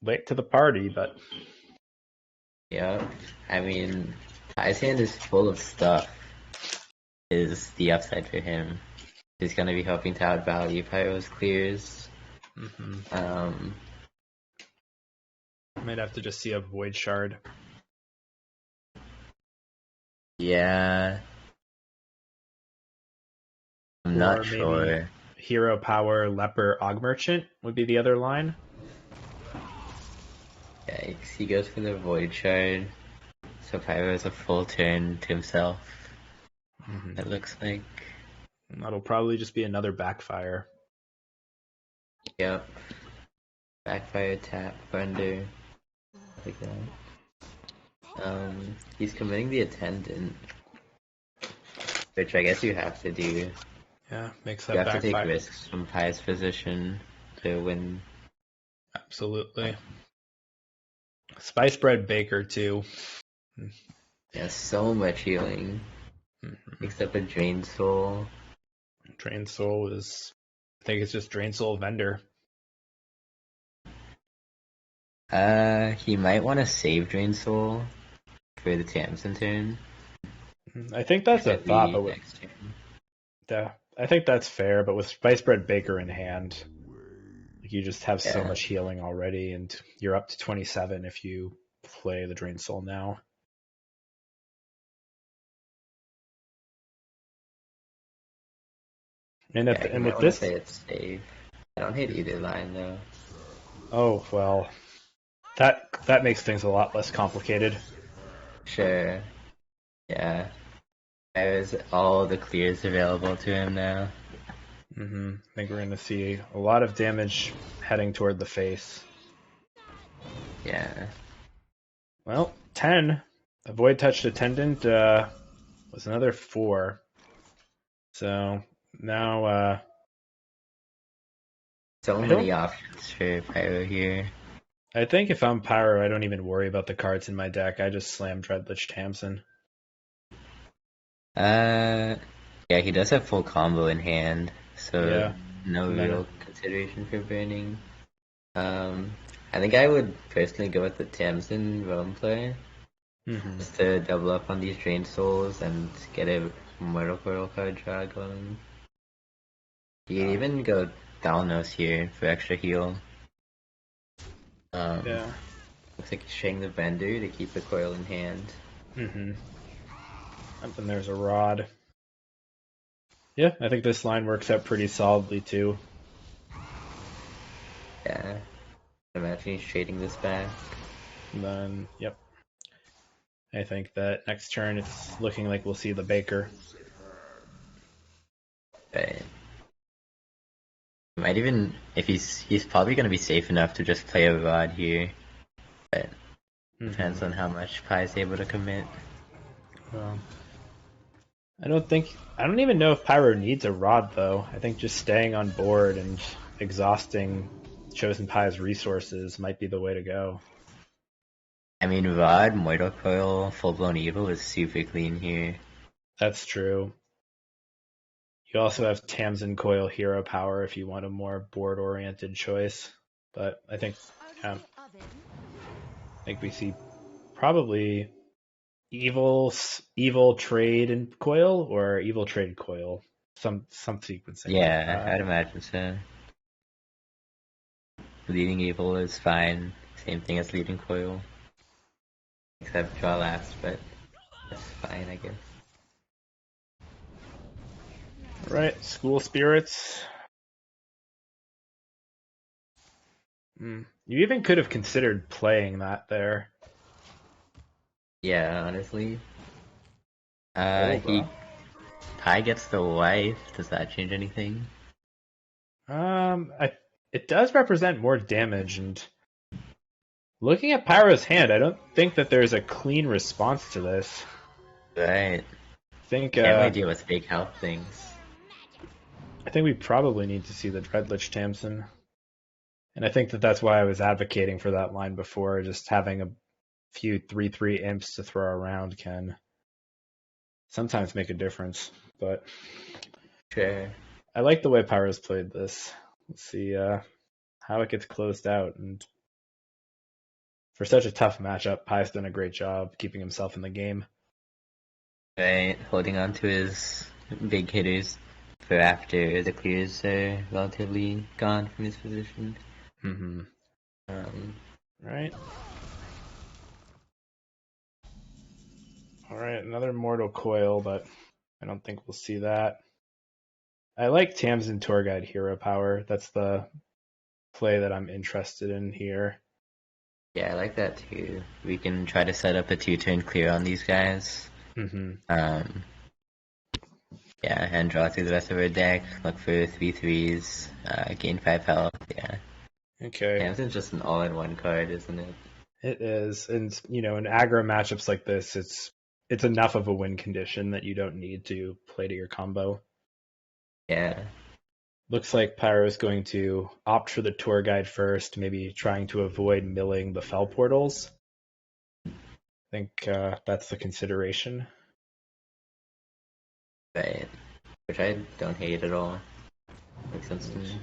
Late to the party, but Yeah. I mean, Pai's hand is full of stuff. Is the upside for him. He's gonna be hoping to outvalue Pyro's clears. might have to just see a Void Shard. Yeah. I'm not sure. Hero Power Leper Og Merchant would be the other line. Yikes, he goes for the Void Shard. So Pyro has a full turn to himself. It looks like. That'll probably just be another backfire. Yep. Backfire, tap, thunder. Like that. He's committing the Attendant. Which I guess you have to do. Yeah, makes that You have backfire. to take risks from Pai's position to win. Absolutely. Spice Bread Baker too. Yeah, so much healing. Except a Drain Soul. Drain Soul is, I think it's just Drain Soul Vendor. He might want to save Drain Soul for the Tamsin turn. I think that's a thought, but next turn. yeah, I think that's fair. But with Spice Bread Baker in hand, you just have so much healing already, and you're up to 27 if you play the Drain Soul now. And with this, say it's safe. I don't hate either line though. Oh well, that makes things a lot less complicated. Sure. Yeah. There's all the clears available to him now. I think we're going to see a lot of damage heading toward the face. Yeah. Well, 10. A Void Touched Attendant was another 4. So now... so many options for Pyro here. I think if I'm Pyro, I don't even worry about the cards in my deck. I just slam Dreadlich Tamsin. Yeah, he does have full combo in hand, so no real consideration for burning. I think I would personally go with the Tamsin Roam play, just to double up on these Drain Souls and get a Mortal Coil card draw going. You can even go Thalnos here for extra heal. Looks like he's showing the Vendor to keep the coil in hand. And then there's a rod. Yeah, I think this line works out pretty solidly too. Yeah. Imagine he's trading this back. And then, yep. I think that next turn it's looking like we'll see the Baker. But might even, if he's probably going to be safe enough to just play a rod here. But depends on how much Pi is able to commit. Well, I don't even know if Pyro needs a rod though. I think just staying on board and exhausting Chosen Pi's resources might be the way to go. I mean, Rod, Mortal Coil, Full Blown Evil is super clean here. That's true. You also have Tamsin Coil Hero Power if you want a more board-oriented choice. But I think we see probably evil trade and coil or evil trade coil. Some sequencing. Yeah, I'd imagine so. Leading Evil is fine. Same thing as Leading Coil. Except draw last, but that's fine, I guess. Right, School Spirits. You even could have considered playing that there. Yeah, honestly. Pi gets the wife. Does that change anything? It does represent more damage, and looking at Pyro's hand, I don't think that there's a clean response to this. Right. I think Can't deal with fake health things. I think we probably need to see the Dreadlich Tamsin. And I think that that's why I was advocating for that line before. Just having a few 3/3 imps to throw around can sometimes make a difference. But Sure. I like the way Pyro's played this. Let's see how it gets closed out. And for such a tough matchup, Py's done a great job keeping himself in the game. Right, holding on to his big hitters for after the clears are relatively gone from his position. Mm-hmm. Right. All right, another Mortal Coil, but I don't think we'll see that. I like Tamsin Tour Guide Hero Power. That's the play that I'm interested in here. Yeah, I like that too. We can try to set up a 2-turn clear on these guys. Mm-hmm. Yeah, and draw through the rest of our deck. Look for 3/3s. Gain 5 health. Yeah. Okay. Tamsin's just an all-in-one card, isn't it? It is, and in aggro matchups like this, it's enough of a win condition that you don't need to play to your combo. Yeah. Looks like Pyro is going to opt for the tour guide first, maybe trying to avoid milling the fell portals. I think that's the consideration. Right. Which I don't hate at all. Makes sense to me.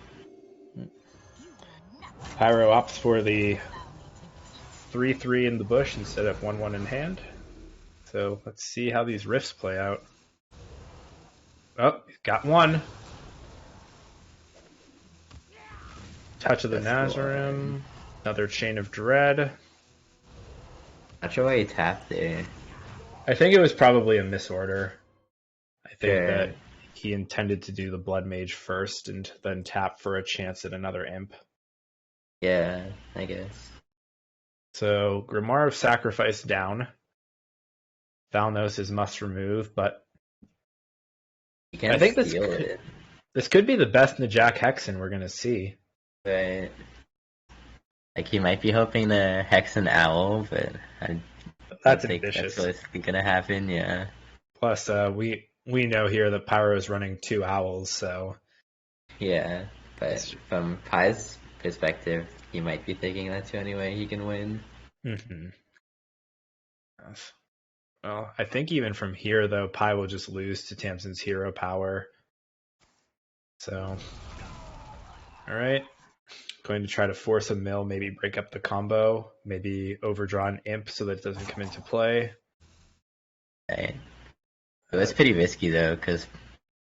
Pyro opts for the 3/3 in the bush instead of 1/1 in hand. So let's see how these rifts play out. Oh, got one. Touch of the Nazarim. Another Chain of Dread. Not sure why he tapped there. I think it was probably a misorder. I think that he intended to do the Blood Mage first and then tap for a chance at another imp. Yeah, I guess. So Grimoire of Sacrifice down. Valnos is must remove, but I think this could be the best Najak Hexen we're gonna see. Right. Like he might be hoping to hex an owl, but I That's don't think ambitious. that's realistically gonna happen. Yeah. Plus, we know here that Pyro is running 2 owls, so Yeah, but from Pi's perspective, he might be thinking that's the only way he can win. Mm-hmm. Yes. Well, I think even from here, though, Pi will just lose to Tamsin's hero power. So, all right. Going to try to force a mill, maybe break up the combo, maybe overdraw an imp so that it doesn't come into play. Right. It was pretty risky, though, because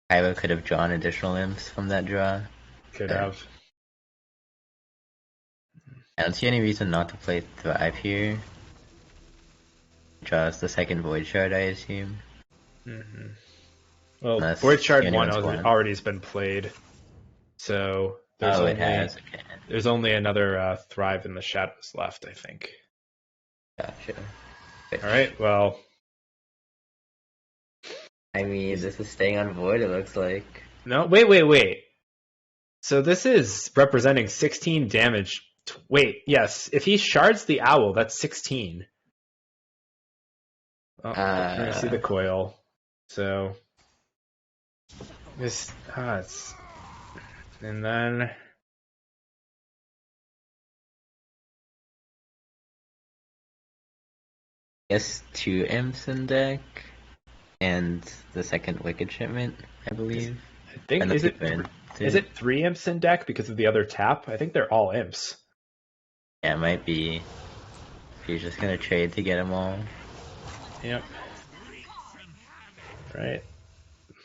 Pyro could have drawn additional imps from that draw. Could have. I don't see any reason not to play Thrive here. Draws the second Void Shard, I assume. Mm-hmm. Well, Unless Void Shard the only 1 one's one. already has been played, so Oh, it has. Okay. there's only another Thrive in the Shadows left, I think. Gotcha. All right, well, I mean, this is staying on void, it looks like. no, wait. So this is representing 16 damage. Wait, yes, if he shards the owl, that's 16. Oh, we're gonna see the coil. So this, and then Yes, 2 imps in deck, and the second Wicked Shipment, I believe. I think And is it 3 imps in deck because of the other tap? I think they're all imps. Yeah, it might be. If you're just gonna trade to get them all. Yep. Right.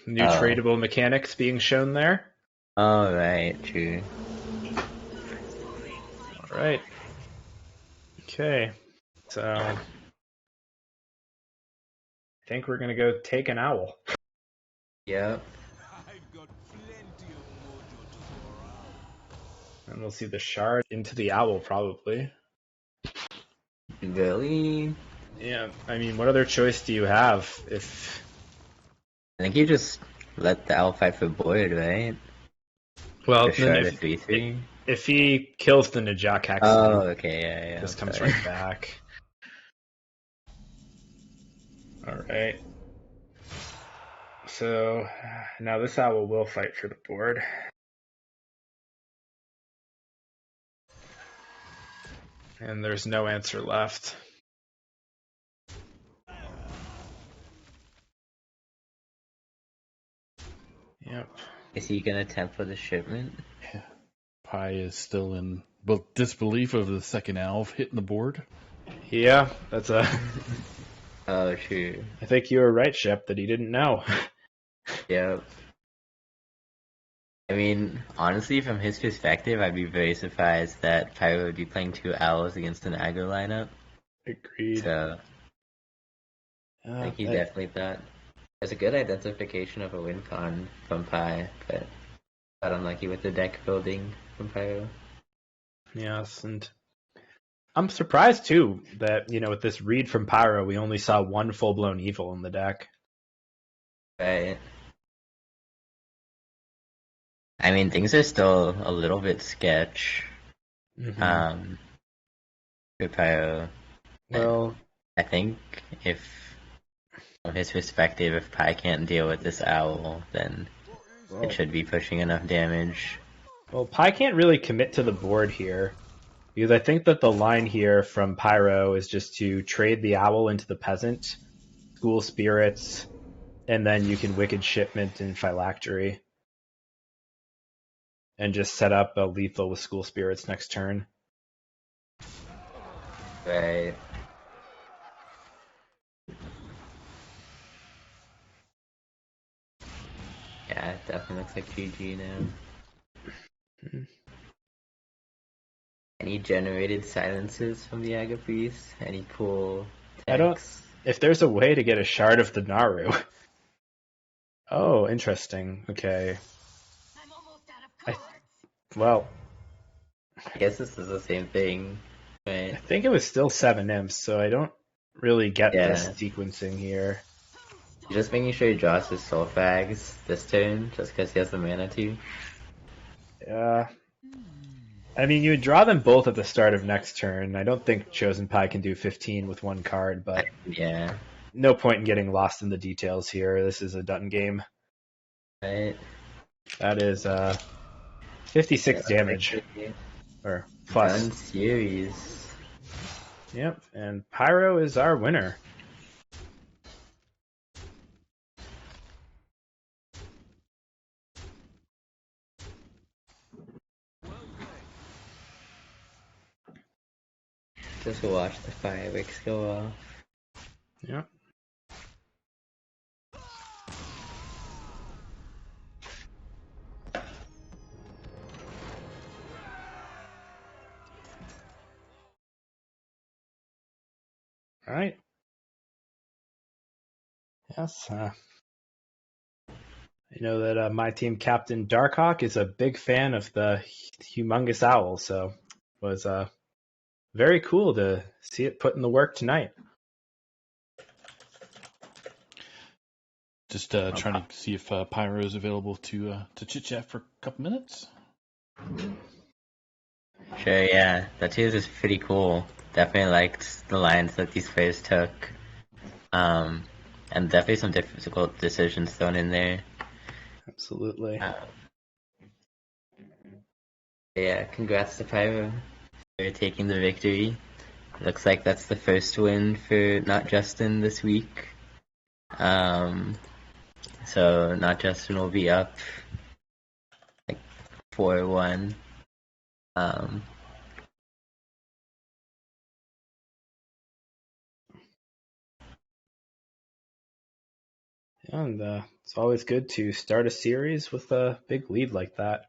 New tradable mechanics being shown there. Oh, right, true. All right. Okay. So I think we're gonna go take an owl. Yep. And we'll see the shard into the owl probably. Really? Yeah, I mean, what other choice do you have if... I think you just let the owl fight for void, right? Well, The shard at 3/3. if he kills the Najak Hex, Oh, okay, yeah. this comes sorry. right back. Alright. So, now this owl will fight for the board. And there's no answer left. Yep. Is he gonna attempt for the shipment? Yeah. Pi is still in disbelief of the second owl hitting the board. Yeah, that's a... Oh, true. I think you were right, Shep, that he didn't know. Yep. I mean, honestly, from his perspective, I'd be very surprised that Pyro would be playing 2 owls against an aggro lineup. Agreed. So, I think he definitely thought. There's a good identification of a win con from Pi, but got unlucky with the deck building from Pyro. Yes, and I'm surprised too that, with this read from Pyro, we only saw one full-blown evil in the deck. Right. I mean, things are still a little bit sketch. Mm-hmm. For Pyro. Well, I think from his perspective, if Pi can't deal with this owl, then it should be pushing enough damage. Well, Pi can't really commit to the board here, because I think that the line here from Pyro is just to trade the owl into the peasant, school spirits, and then you can Wicked Shipment and Phylactery. And just set up a lethal with school spirits next turn. Right. Yeah, it definitely looks like GG now. Mm-hmm. Any generated silences from the Agapriest? Any cool text? I don't... If there's a way to get a shard of the Naru. Oh, interesting. Okay. I'm almost out of cards. Well, I guess this is the same thing, right? I think it was still 7 imps, so I don't really get this Yeah. sequencing here. You're just making sure he draws his soul fags this turn, just because he has the mana to. I mean, you would draw them both at the start of next turn. I don't think Chosen Pie can do 15 with one card, but Yeah. no point in getting lost in the details here. This is a done game. Right. That is 56 damage. Or plus. Done series. Yep, and Pyro is our winner. Just watch the fireworks go off. Yep. All right. Yes. I know that my team captain Darkhawk is a big fan of the Humongous Owl, so it was very cool to see it put in the work tonight. Just trying to see if Pyro is available to chit chat for a couple minutes. Sure, yeah. That tease is pretty cool. Definitely liked the lines that these players took. And definitely some difficult decisions thrown in there. Absolutely. Yeah, congrats to Pyro for taking the victory. Looks like that's the first win for Not Justin this week. So Not Justin will be up like 4-1. And it's always good to start a series with a big lead like that.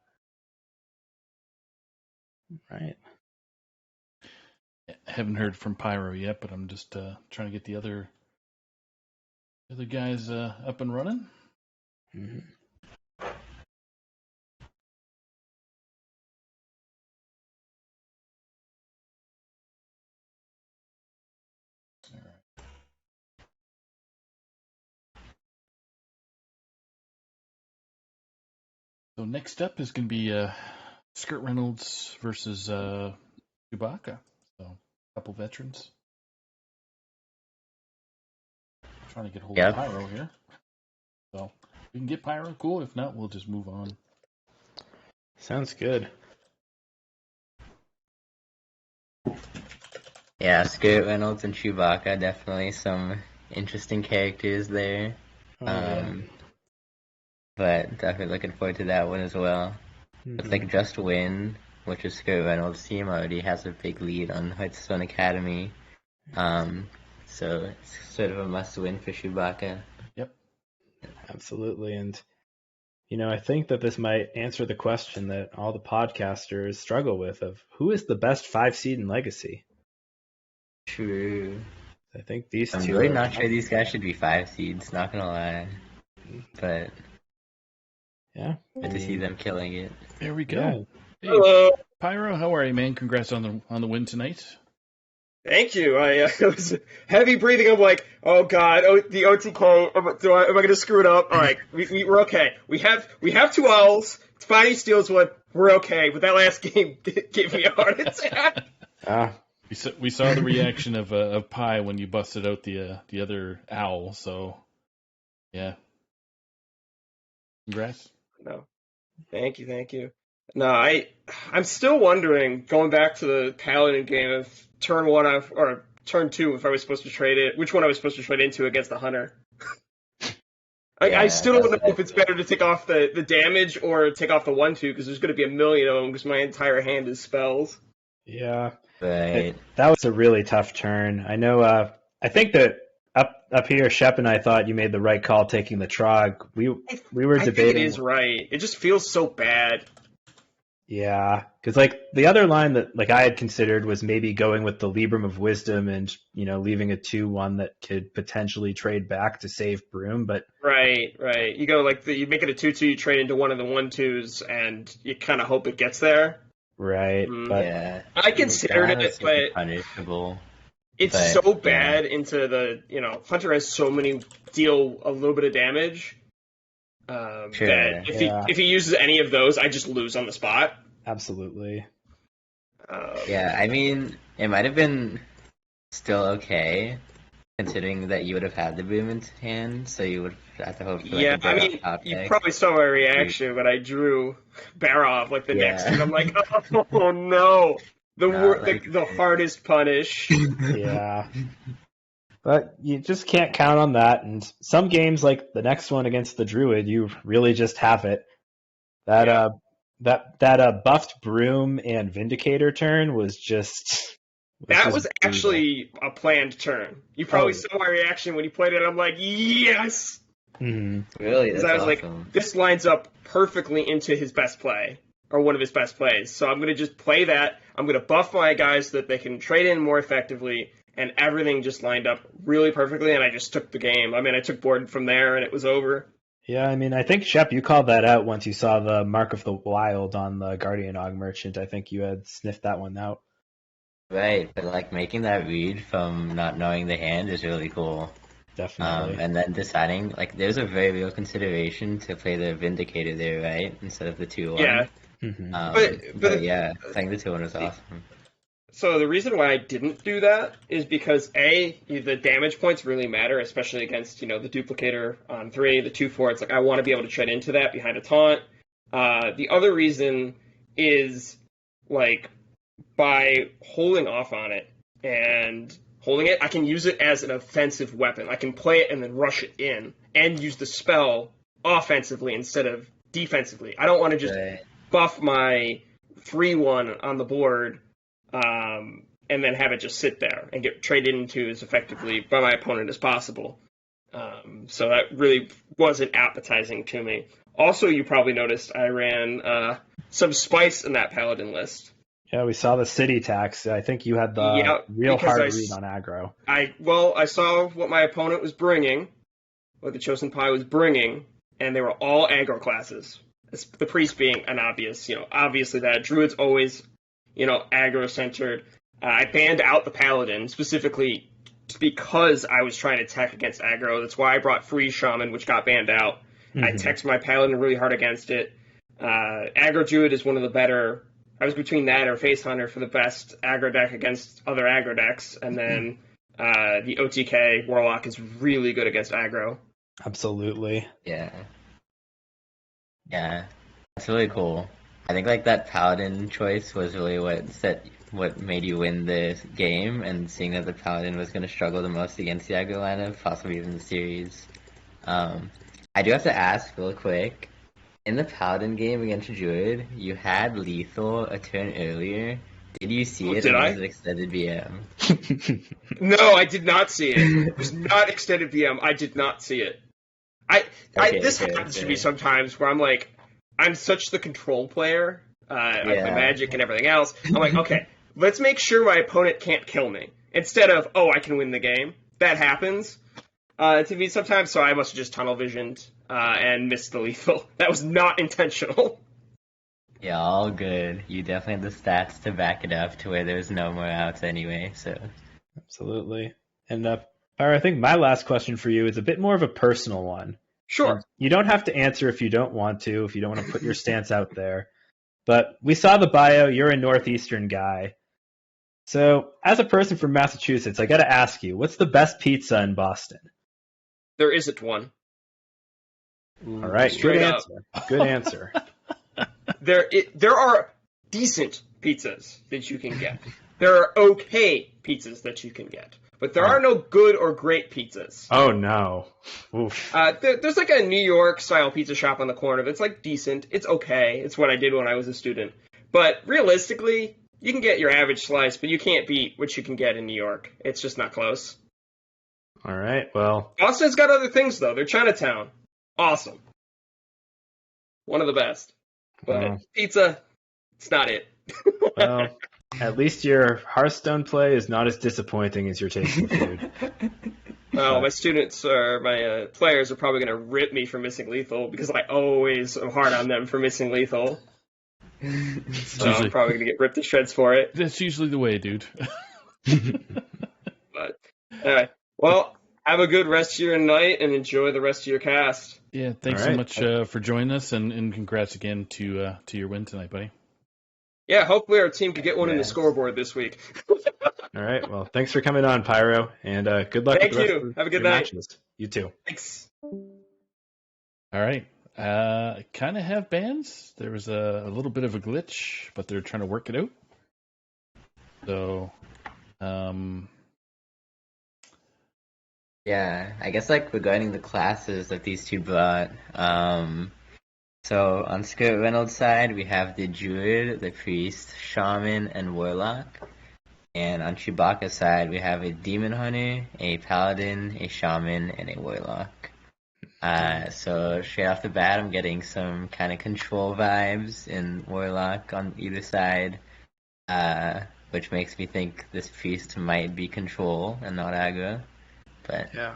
Right. Haven't heard from Pyro yet, but I'm just trying to get the other guys up and running. Mm-hmm. So next up is going to be Skirt Reynolds versus Chewbacca. So a couple veterans. Trying to get hold of Pyro here. So if we can get Pyro, cool. If not, we'll just move on. Sounds good. Yeah, Skirt Reynolds and Chewbacca, definitely some interesting characters there. But definitely looking forward to that one as well. Mm-hmm. Looks like Just Win, which is Skirt Reynolds' team, already has a big lead on Hearthstone Academy. So it's sort of a must-win for Chewbacca. Yep. Absolutely. And, I think that this might answer the question that all the podcasters struggle with of who is the best 5 seed in Legacy? True. I think these two. I'm really not sure these guys should be 5 seeds, not gonna lie. But yeah, good to see them killing it. There we go. Yeah. Hey, Hello. Pyro, how are you, man? Congrats on the win tonight. Thank you. It was heavy breathing. I'm like, oh god, the OTK. Am I going to screw it up? All right, we're okay. We have 2 owls. Spiny steals one. We're okay. But that last game gave me a heart attack. We saw the reaction of Pi when you busted out the other owl. So yeah, congrats. No, thank you. No, I'm still wondering, going back to the Paladin game, of turn 1 or turn 2, if I was supposed to trade it, which one I was supposed to trade into against the Hunter. I still don't know if it's better to take off the damage or take off the 1/2, because there's going to be a million of them, because my entire hand is spells. Yeah. Right. That was a really tough turn. I know. I think that up here, Shep and I thought you made the right call taking the Trog. We were debating. I think it is right. It just feels so bad. Yeah, because the other line that I had considered was maybe going with the Libram of Wisdom and leaving a 2/1 that could potentially trade back to save Broom, but right. You go you make it a 2/2, you trade into one of the 1/2s, and you kind of hope it gets there. Right, but yeah, I considered it, but punishable. It's so bad into the Hunter has so many deal a little bit of damage. That if he uses any of those, I just lose on the spot. Absolutely. Yeah, I mean, it might have been still okay, considering that you would have had the Boom in hand, so you would have to hope for you probably saw my reaction when I drew Barov the next turn. I'm like, oh no, the hardest punish. Yeah. But you just can't count on that, and some games like the next one against the Druid, you really just have it. That buffed Broom and Vindicator turn was just... That was actually a planned turn. You probably saw my reaction when you played it. I'm like, yes! Mm-hmm. Really? That's I was awesome. like, this lines up perfectly into his best play, or one of his best plays. So I'm going to just play that. I'm going to buff my guys so that they can trade in more effectively, and everything just lined up really perfectly, and I just took the game. I mean, I took board from there, and it was over. Yeah, I mean, I think, Shep, you called that out once you saw the Mark of the Wild on the Guardian Og Merchant. I think you had sniffed that one out. Right, but like making that read from not knowing the hand is really cool. Definitely. And then deciding, like, there's a very real consideration to play the Vindicator there, right? Instead of the 2-1. Yeah, Mhm. but Yeah, playing the 2-1 was awesome. so the reason why I didn't do that is because the damage points really matter, especially against the duplicator on 3, the 2-4. It's like I want to be able to tread into that behind a taunt. The other reason is like by holding off on it and holding it, I can use it as an offensive weapon. I can play it and then rush it in and use the spell offensively instead of defensively. I don't want to just buff my 3-1 on the board and then have it just sit there and get traded into as effectively by my opponent as possible. So that really wasn't appetizing to me. Also, you probably noticed I ran some spice in that paladin list. Yeah, we saw the city tax. I think you had the real hard read on aggro. I saw what my opponent was bringing, what the Chosen Pie was bringing, and they were all aggro classes. The priest being an obvious, obviously that. Druid's always, aggro-centered. I banned out the paladin, specifically because I was trying to tech against aggro. That's why I brought Free Shaman, which got banned out. Mm-hmm. I teched my paladin really hard against it. Aggro Druid is one of the better... I was between that or Face Hunter for the best aggro deck against other aggro decks, and then the OTK Warlock is really good against aggro. Absolutely. Yeah, that's really cool. I think like that Paladin choice was really what made you win the game, and seeing that the Paladin was going to struggle the most against the aggro lineup, possibly even the series. I do have to ask real quick. In the Paladin game against Druid, you had lethal a turn earlier. Did you see it? Did I? Was it extended BM? No, I did not see it. It was not extended BM. I did not see it. This happens to me sometimes where I'm like, I'm such the control player. I play Magic and everything else. I'm like, okay, let's make sure my opponent can't kill me. Instead of, I can win the game. That happens to me sometimes, so I must have just tunnel visioned and missed the lethal. That was not intentional. Yeah, all good. You definitely have the stats to back it up to where there's no more outs anyway, so. Absolutely. And Pyro, I think my last question for you is a bit more of a personal one. Sure. And you don't have to answer if you don't want to, if you don't want to put your stance out there. But we saw the bio, you're a Northeastern guy. So, as a person from Massachusetts, I got to ask you, what's the best pizza in Boston? There isn't one. All right, good answer. Good answer. There are decent pizzas that you can get. There are okay pizzas that you can get. But there are no good or great pizzas. Oh, no. Oof. There's like a New York-style pizza shop on the corner that's like decent. It's okay. It's what I did when I was a student. But realistically, you can get your average slice, but you can't beat what you can get in New York. It's just not close. All right, well. Boston's got other things, though. They're Chinatown. Awesome. One of the best. But pizza, it's not it. Well, at least your Hearthstone play is not as disappointing as your taste in food. Well, my students or my players are probably going to rip me for missing lethal because I always am hard on them for missing lethal. So I'm probably going to get ripped to shreds for it. That's usually the way, dude. But anyway, well, have a good rest of your night and enjoy the rest of your cast. Yeah, thanks so much for joining us, and congrats again to your win tonight, buddy. Yeah, hopefully our team could get one in the scoreboard this week. All right, well, thanks for coming on, Pyro, and good luck with the rest of Have a good your night. matches. You too. Thanks. All right. Kind of have bans. There was a little bit of a glitch, but they're trying to work it out. So, yeah, I guess like regarding the classes that these two brought, so on Skirt Reynolds' side, we have the Druid, the Priest, Shaman, and Warlock. And on Chewbacca's side, we have a Demon Hunter, a Paladin, a Shaman, and a Warlock. So straight off the bat, I'm getting some kind of control vibes in Warlock on either side. which makes me think this priest might be control and not aggro. But Yeah.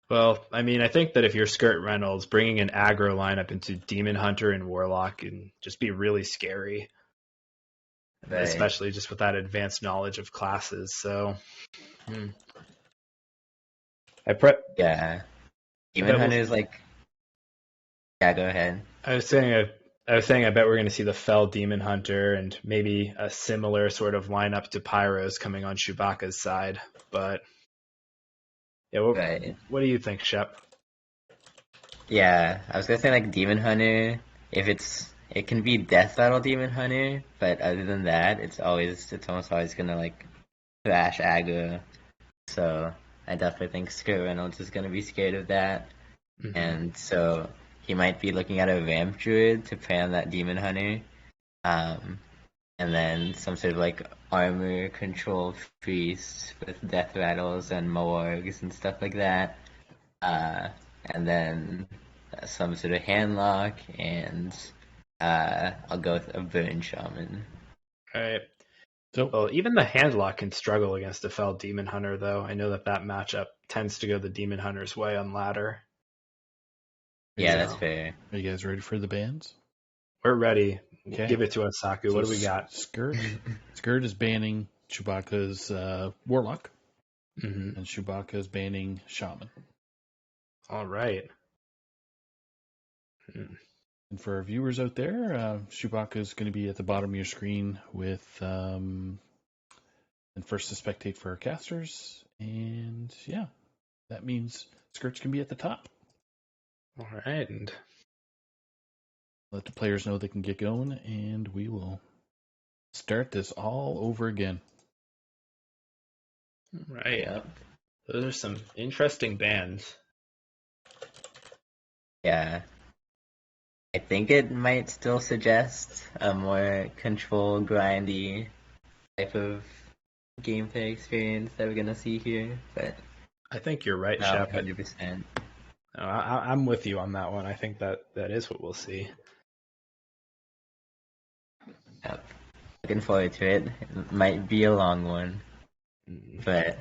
Well, I mean, I think that if you're Skirt Reynolds, bringing an aggro lineup into Demon Hunter and Warlock can just be really scary, right. especially just with that advanced knowledge of classes. So, yeah, Demon Hunter is like, yeah. Go ahead. I was saying, I bet we're going to see the Fell Demon Hunter and maybe a similar sort of lineup to Pyros coming on Chewbacca's side. But yeah, what do you think, Shep? Yeah, I was gonna say like Demon Hunter. It can be Death Rattle Demon Hunter, but other than that, it's almost always gonna like thrash aggro. So I definitely think Skirt Reynolds is gonna be scared of that, and so he might be looking at a Vamp Druid to play on that Demon Hunter, and then some sort of like armor control priest with Death Rattles and Morgs and stuff like that, and then some sort of handlock, and I'll go with a Burn Shaman. All right. So, Well, even the handlock can struggle against a Fell Demon Hunter, though. I know that matchup tends to go the Demon Hunter's way on ladder. Yeah, that's fair. Are you guys ready for the bands? We're ready. Okay. Give it to us, Saku. So what do we got? Skirt is banning Chewbacca's Warlock, Mm-hmm. and Chewbacca is banning Shaman. All right. And for our viewers out there, Chewbacca is going to be at the bottom of your screen with and first to spectate for our casters. And yeah, that means Skirt's can be at the top. All right. And let the players know they can get going, and we will start this all over again. right. Yep. Those are some interesting bands. Yeah. I think it might still suggest a more control grindy type of gameplay experience that we're gonna see here, but I think you're right, not Shep. 100%. No, I'm with you on that one. I think that is what we'll see. Yep. Looking forward to it. It might be a long one, but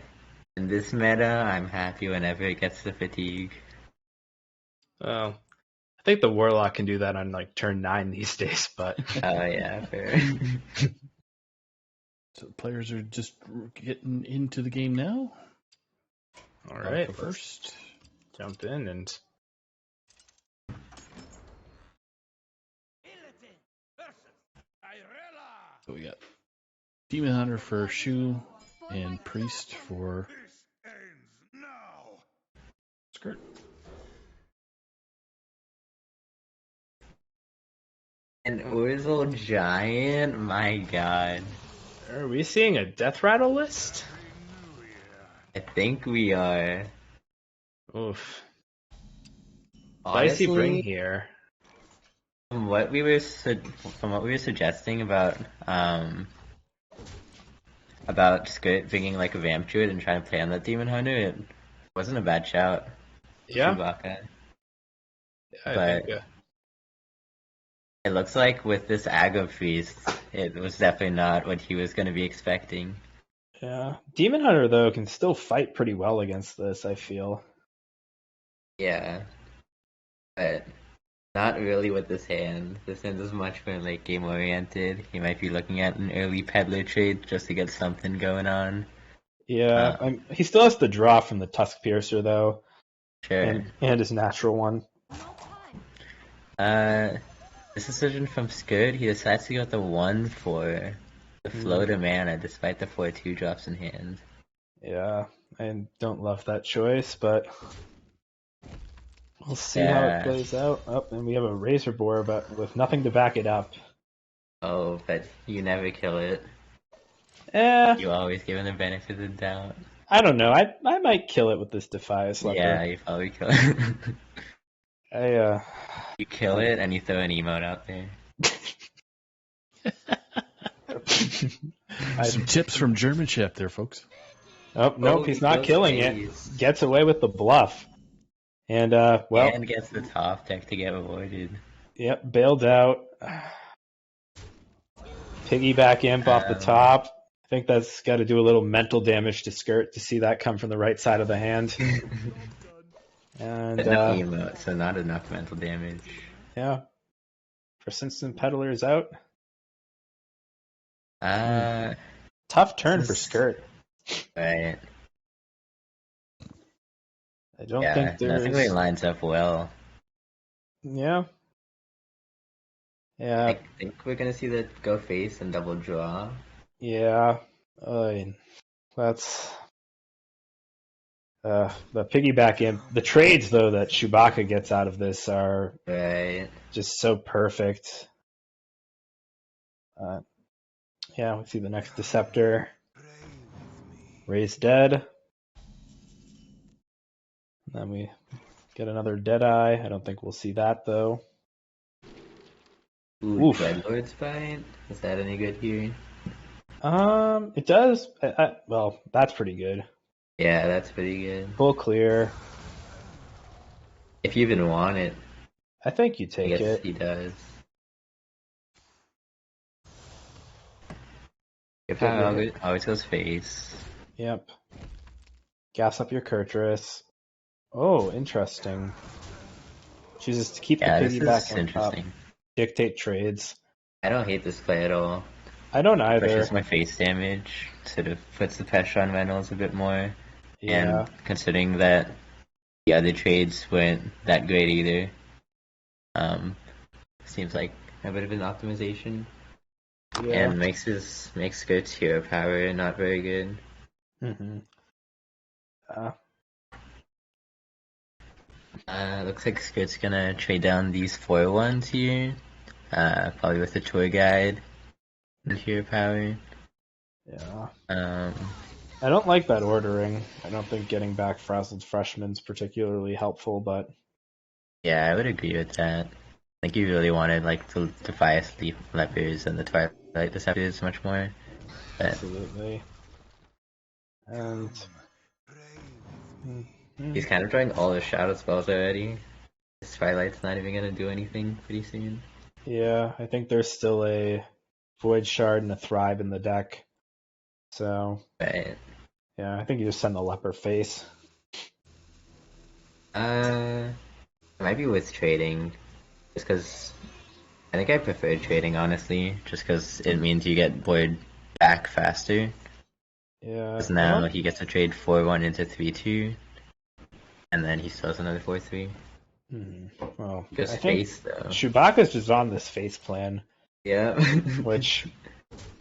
in this meta, I'm happy whenever it gets to fatigue. Well, I think the Warlock can do that on like turn 9 these days, but Oh yeah, fair. So the players are just getting into the game now. all right, I'll go first. jump in and So we got Demon Hunter for Shu and Priest for Skirt. An Urzel Giant? My god. are we seeing a Death Rattle list? I think we are. Oof. Honestly, Spicy bring here. From what we were suggesting about Skirt bringing like a Vamp Druid and trying to play on that Demon Hunter, it wasn't a bad shout. Yeah, Chewbacca. I but- think. It looks like with this aggro priest, it was definitely not what he was going to be expecting. Yeah, Demon Hunter though can still fight pretty well against this. I feel. Yeah, but not really with this hand. This hand is much more late game oriented. He might be looking at an early peddler trade just to get something going on. Yeah, he still has to draw from the Tusk Piercer though, Sure. and his natural one. This decision from Skirt, he decides to go with the 1/4, the floater mana, despite the 4/2 drops in hand. Yeah, I don't love that choice, but we'll see how Yeah. it plays out. Oh, and we have a Razor Boar, but with nothing to back it up. Oh, but you never kill it. Eh, You always give him the benefit of the doubt. I don't know. I might kill it with this Defias Leper. Yeah, you probably kill it. You kill it and you throw an emote out there. Some tips from German Chef there, folks. Oh, nope, Oh, he's he not goes killing phase. it. Gets away with the bluff. And, well, And gets the top deck to get rewarded. yep, bailed out. Piggyback imp off the Um, top. I think that's got to do a little mental damage to Skirt to see that come from the right side of the hand. And but no emote, so not enough mental damage. yeah, Persistent Peddler is out. Tough turn for This is- Skirt. Right. I don't Yeah, think nothing really there's. lines up well. Yeah. Yeah. I think we're gonna see the go face and double draw. Yeah. That's the piggyback imp. The trades though that Chewbacca gets out of this are Right. just so perfect. Yeah, we see the next Deceptor. Ray's dead. Then we get another Deadeye. I don't think we'll see that though. Ooh, Oof. Dreadlord's fight. Is that any good here? It does. Well, that's pretty good. Yeah, that's pretty good. Full clear. If you even want it, I think you I take guess it. he does. Your Get power your- always goes face. Yep. Gas up your Kurtrus. Oh, interesting. Chooses to keep Yeah, the this piggyback is on top. interesting. Dictate trades. I don't hate this play at all. I don't either. Pushes my face damage, sort of puts the pressure on Reynolds a bit more. Yeah. And considering that the other trades weren't that great either, seems like a bit of an optimization. Yeah. And makes Skirt's hero power not very good. Mm-hmm. Looks like Skirt's gonna trade down these 4-1s here. Probably with the tour guide and hero power. Yeah. I I don't like that ordering. I don't think getting back Frazzled Freshman's particularly helpful, but Yeah, I would agree with that. Like you really wanted like the Fire Sleep Lepers and the Twilight Deceptors much more. But absolutely. And he's kind of drawing all his shadow spells already. His Twilight's not even gonna do anything pretty soon. yeah, I think there's still a Void Shard and a Thrive in the deck. So But yeah, I think you just send the leper face. it might be worth trading, just because I think I prefer trading honestly, just because it means you get Void back faster. Yeah. Because now he gets to trade 4-1 into 3-2, and then he still has another 4-3. Well, Just I think face though. Chewbacca's just on this face plan, Yeah. which,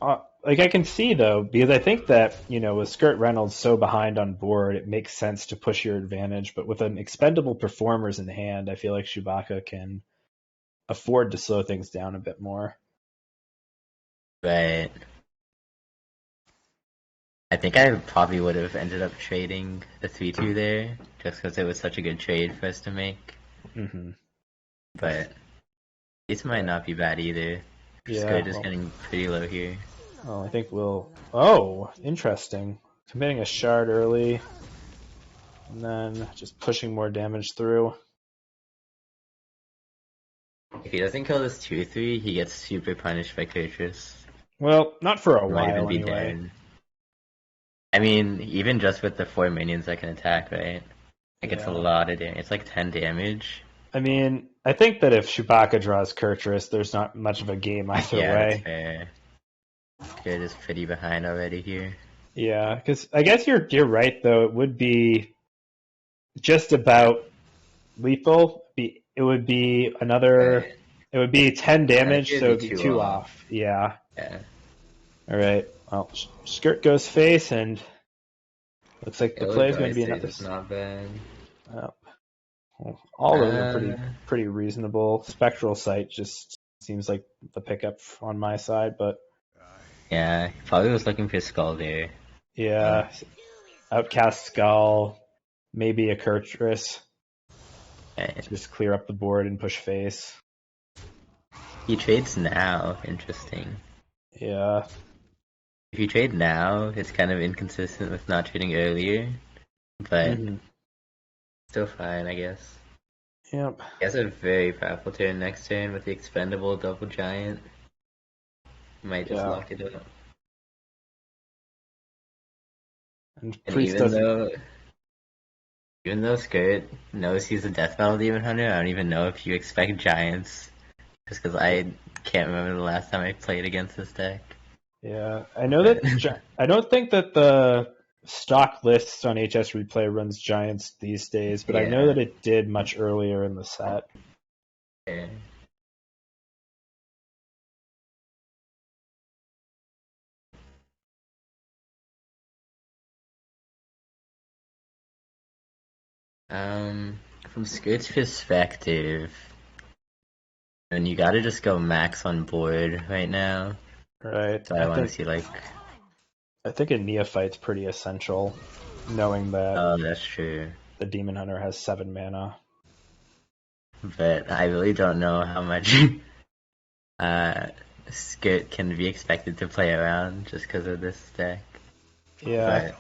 like, I can see though, because I think that with Skirt Reynolds so behind on board, it makes sense to push your advantage. But with an expendable performers in hand, I feel like Chewbacca can afford to slow things down a bit more. Right. I think I probably would have ended up trading the 3-2 there, just because it was such a good trade for us to make. Mm-hmm. But this might not be bad either. Yeah. Skirt is getting pretty low here. Well, I think we'll. Oh, interesting. Committing a shard early, and then just pushing more damage through. If he doesn't kill this 2-3, he gets super punished by Kurtrus. Well, not for a He might even while be anyway. dead. I mean, even just with the 4 minions that can attack, right? Like, it's a Yeah. lot of damage. It's like 10 damage. I mean, I think that if Chewbacca draws Kurtrus, there's not much of a game either Yeah, that's way. fair. Skirt is pretty behind already here. Yeah, because I guess you're right though. It would be just about lethal. It would be another. Right. It would be 10 damage, it'd so be it'd be two 2 off. off. Yeah. Yeah. All right. Well, Skirt goes face, and looks like the play is going to be Illinois another. State is not bad. Well, all of them are Uh, pretty reasonable. Spectral Sight just seems like the pickup on my side, but Yeah, he probably was looking for Skull there. yeah, Outcast Skull, maybe a Kurtrus. And Just clear up the board and push face. he trades now. Interesting. Yeah. If you trade now, it's kind of inconsistent with not trading earlier, but Mhm. still fine, I guess. Yep. He has a very powerful turn next turn with the expendable double giant. Might just Yeah. lock it up. And And Priest doesn't. even though Skirt knows he's a Death Metal Demon Hunter, I don't even know if you expect Giants. Just because I can't remember the last time I played against this deck. Yeah, I know that. I don't think that the stock lists on HS Replay runs Giants these days, but I know Yeah. that it did much earlier in the set. Yeah. From Skirt's perspective, and you gotta just go max on board right now. Right. So I want to see like, I think a neophyte's pretty essential, knowing that oh, that's true. the Demon Hunter has 7 mana. But I really don't know how much Skirt can be expected to play around just because of this deck. Yeah,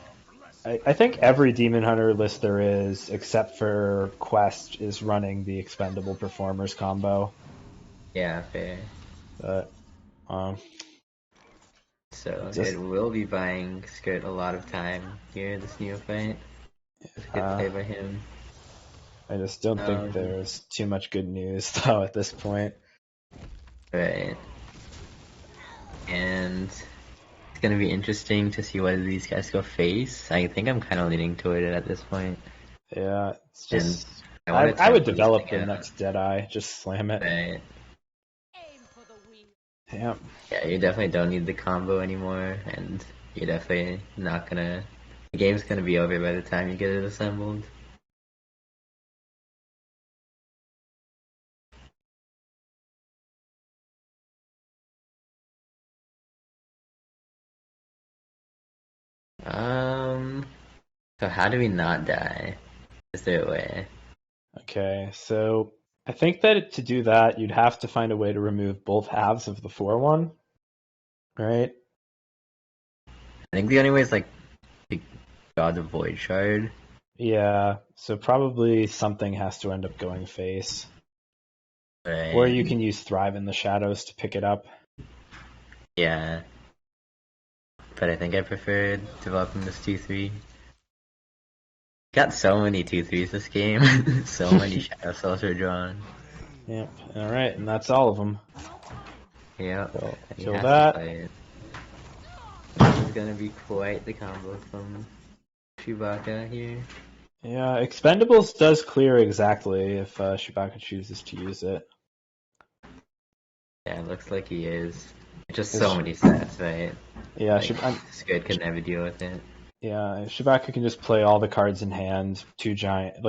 But I think every Demon Hunter list there is, except for Quest, is running the Expendable Performers combo. yeah, fair. But So just it will be buying Skirt a lot of time here, this neophyte. It's a good play by him. I just don't think there's too much good news though at this point. Right. And it's gonna be interesting to see whether these guys go face. I think I'm kind of leaning toward it at this point. Yeah, it's just And I, I would develop the next Deadeye, just slam it. Right. Aim for the wheel. Yeah. Yeah, you definitely don't need the combo anymore, and you're definitely not gonna. The game's gonna be over by the time you get it assembled. So how do we not die? Is there a way? Okay, so I think that to do that, you'd have to find a way to remove both halves of the 4/1, right? I think the only way is like to draw the Void Shard. Yeah, so probably something has to end up going face. Right. Or you can use Thrive in the Shadows to pick it up. Yeah. But I think I preferred developing this 2-3. Got so many 2-3s this game. So many Shadow Souls are drawn. Yep, alright, and that's all of them. Yep. So, And you kill have to that. play it. This is gonna be quite the combo from Chewbacca here. Yeah, Expendables does clear exactly if Chewbacca chooses to use it. Yeah, it looks like he is. Just so many stats, right? Yeah, Like, Squid could never deal with it. Yeah, Chewbacca can just play all the cards in hand, two giants,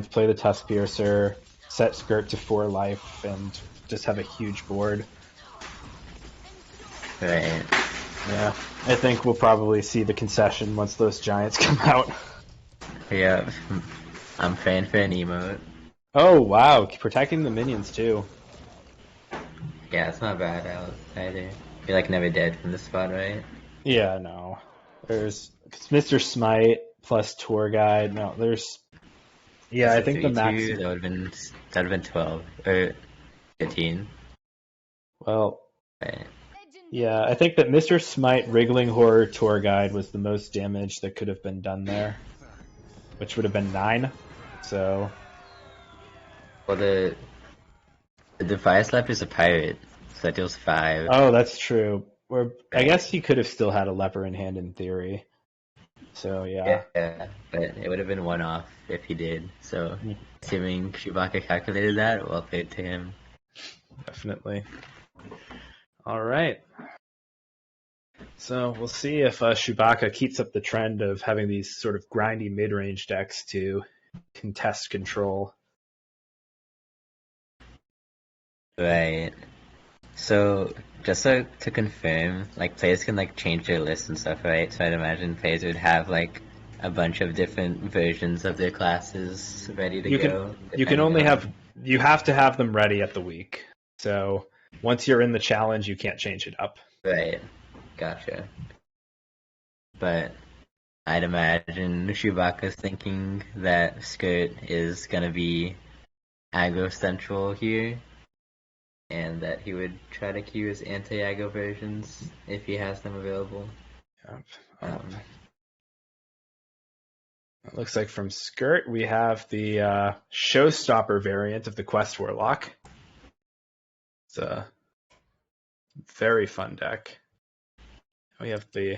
play the Tusk Piercer, set Skirt to 4 life, and just have a huge board. Right. Yeah, I think we'll probably see the concession once those giants come out. Yeah, I'm praying for an emote. Oh wow, protecting the minions too. Yeah, it's not bad either. You're like never dead from this spot, right? Yeah, no. There's Mr. Smite plus Tour Guide. No, there's. Yeah, I think the max. That would have been 12 or 15. Well, Right. yeah, I think that Mr. Smite Wriggling Horror Tour Guide was the most damage that could have been done there, which would have been 9. So. Well, the Fire Slap is a pirate, so that deals 5. Oh, that's true. Or I guess he could have still had a leper in hand in theory. So yeah. Yeah, but it would have been 1 off if he did. So, assuming Chewbacca calculated that, well played to him. Definitely. All right. So we'll see if Chewbacca keeps up the trend of having these sort of grindy mid-range decks to contest control. Right. So, just so to confirm, like players can like change their lists and stuff, right? So I'd imagine players would have like a bunch of different versions of their classes ready to go. You have to have them ready at the week. So once you're in the challenge, you can't change it up. Right. Gotcha. But I'd imagine Chewbacca's thinking that Skirt is gonna be aggro central here. and that he would try to queue his anti-aggro versions if he has them available. Yep. Um, It looks like from Skirt we have the Showstopper variant of the Quest Warlock. It's a very fun deck. We have the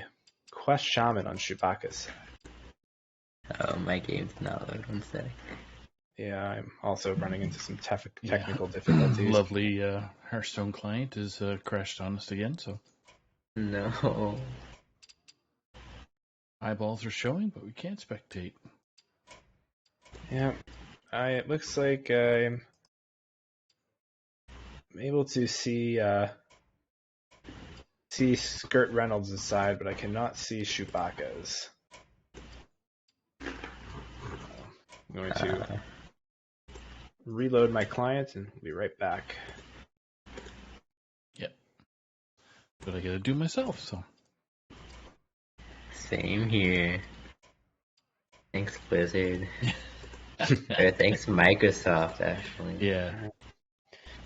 Quest Shaman on Chewbacca's. my game did not load one sec. Yeah, I'm also running into some Yeah. technical difficulties. Lovely Hearthstone client is crashed on us again, so No. eyeballs are showing, but we can't spectate. Yeah, it looks like I'm able to see Skirt Reynolds' side, but I cannot see Chewbacca's. I'm going to reload my client and be right back. But I gotta do myself, so. Same here. Thanks, Blizzard. Or thanks, Microsoft, actually. Yeah.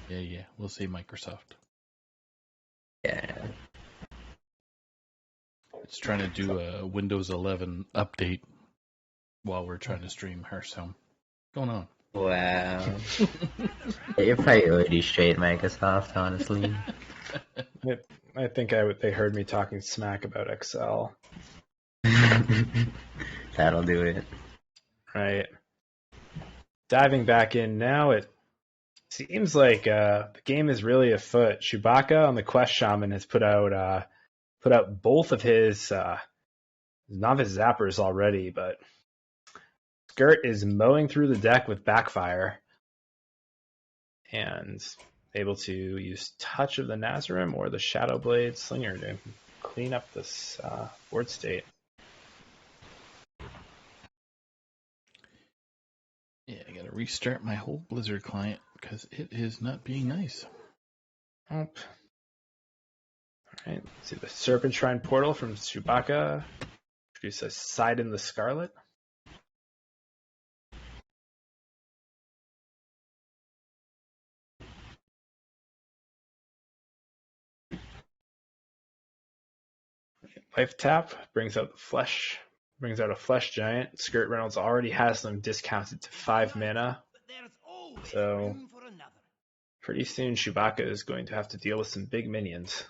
Yeah. We'll say Microsoft. Yeah. It's trying to do a Windows 11 update while we're trying to stream Hearthstone. What's going on? Wow. Your priority straight, Microsoft, honestly. I think they heard me talking smack about Excel. That'll do it. Right. Diving back in now, it seems like the game is really afoot. Chewbacca on the Quest Shaman has put out both of his novice zappers already, but Skirt is mowing through the deck with Backfire and able to use Touch of the Nazarim or the Shadowblade Slinger to clean up this board state. Yeah, I gotta restart my whole Blizzard client because it is not being nice. Oh. Alright, let's see the Serpent Shrine Portal from Chewbacca. Produce a Side in the Scarlet. Life Tap brings out a Flesh Giant. Skirt Reynolds already has them discounted to 5 mana. So pretty soon Chewbacca is going to have to deal with some big minions.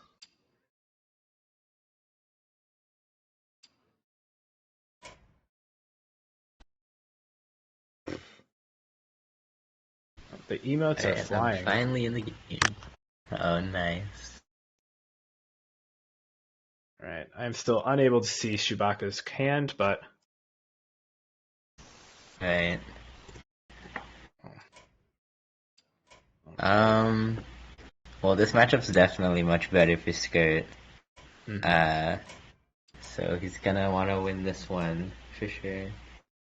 The emotes are flying. I'm finally in the game. Oh, nice. Alright, I'm still unable to see Chewbacca's hand, but Right. Well, this matchup's definitely much better for Skirt. So he's gonna want to win this one for sure.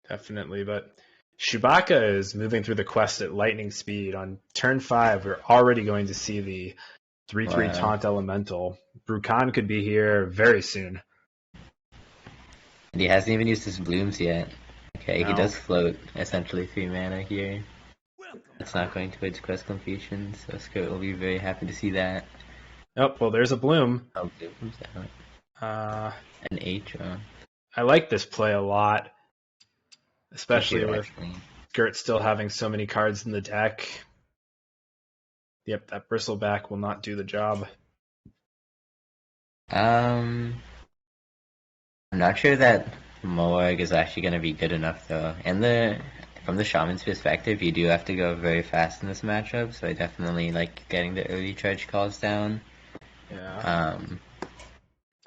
definitely. But Chewbacca is moving through the quest at lightning speed. On turn 5, we're already going to see the 3/3 Taunt Elemental. Brukan could be here very soon. And he hasn't even used his blooms yet. Okay, No. He does float essentially 3 mana here. It's not going towards quest completion, so Skirt will be very happy to see that. Oh, well, there's a bloom. Oh, blooms out. An H. I like this play a lot, especially with Actually. Skirt still having so many cards in the deck. Yep, that Bristleback will not do the job. I'm not sure that Moarg is actually going to be good enough though. And from the Shaman's perspective, you do have to go very fast in this matchup, so I definitely like getting the early charge calls down. Yeah.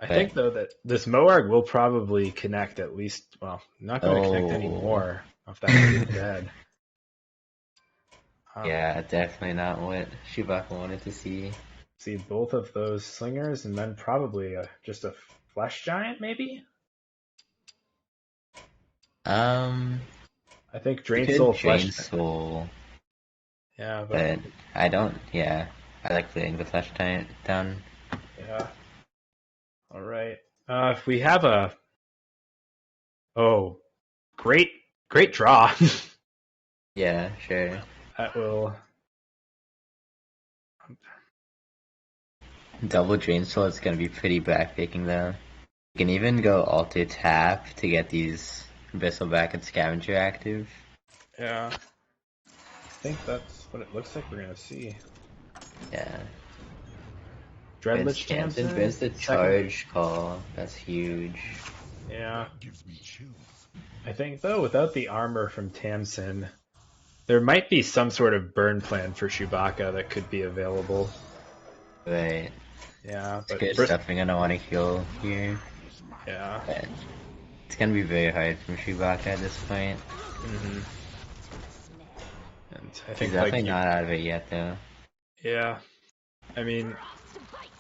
I think though that this Moarg will probably connect at least. Well, not going to connect anymore. If that's dead. Yeah, definitely not what Chewbacca wanted to see. See both of those slingers, and then probably just a Flesh Giant, maybe. I think Drain Soul, Flesh Soul. Yeah, but I don't. Yeah, I like playing the Flesh Giant down. Yeah. All right. If we have great draw. Yeah, sure. That will. double Drain Soul is gonna be pretty backbreaking though. You can even go Alter Tap to get these Bristleback and Scavenger active. Yeah. I think that's what it looks like we're gonna see. Yeah. Dreadlich Tamsin Tamsin. brings the second. charge call. That's huge. Yeah. I think though, without the armor from Tamsin, there might be some sort of burn plan for Chewbacca that could be available. Right. Yeah, It's but good stuff. I'm gonna want to heal here. yeah. But it's gonna be very hard from Chewbacca at this point. hmm And I He's think definitely not out of it yet though. yeah. I mean,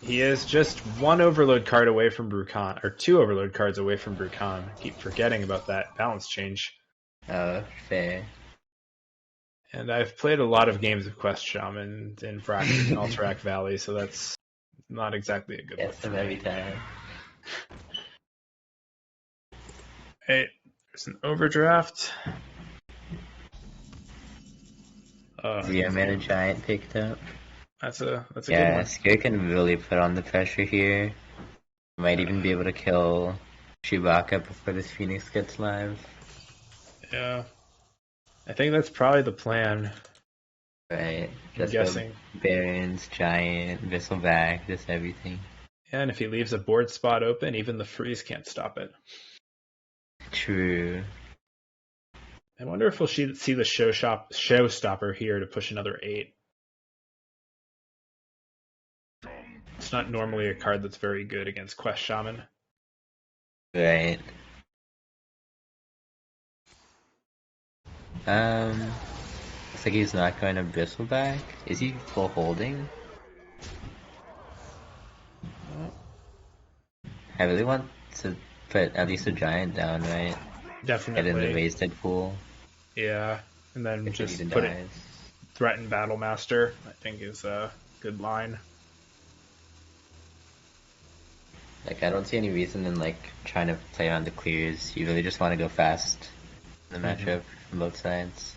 he is just one overload card away from Brucon, or two overload cards away from Brucon. I keep forgetting about that balance change. Oh, fair. And I've played a lot of games of Quest Shaman in Bracket and Alterac Valley, so that's not exactly a good look Gets for him every me. time. Hey, there's an overdraft. Zero Mana Giant picked up. That's a good Yeah, one. Scare can really put on the pressure here. Might even be able to kill Chewbacca before this Phoenix gets live. Yeah, I think that's probably the plan. Right. I'm Just guessing. Barons, Giant, Bristleback, just everything. And if he leaves a board spot open, even the freeze can't stop it. True. I wonder if we'll see the showstopper here to push another 8. It's not normally a card that's very good against Quest Shaman. Right. Looks like he's not going to Bristleback. Is he full holding? I really want to put at least a Giant down, right? Get in the Definitely. wasted pool Yeah. And then if he just even put it dies. threaten Battle Master, I think is a good line. Like, I don't see any reason in, like, trying to play on the clears. You really just want to go fast in the matchup from both sides.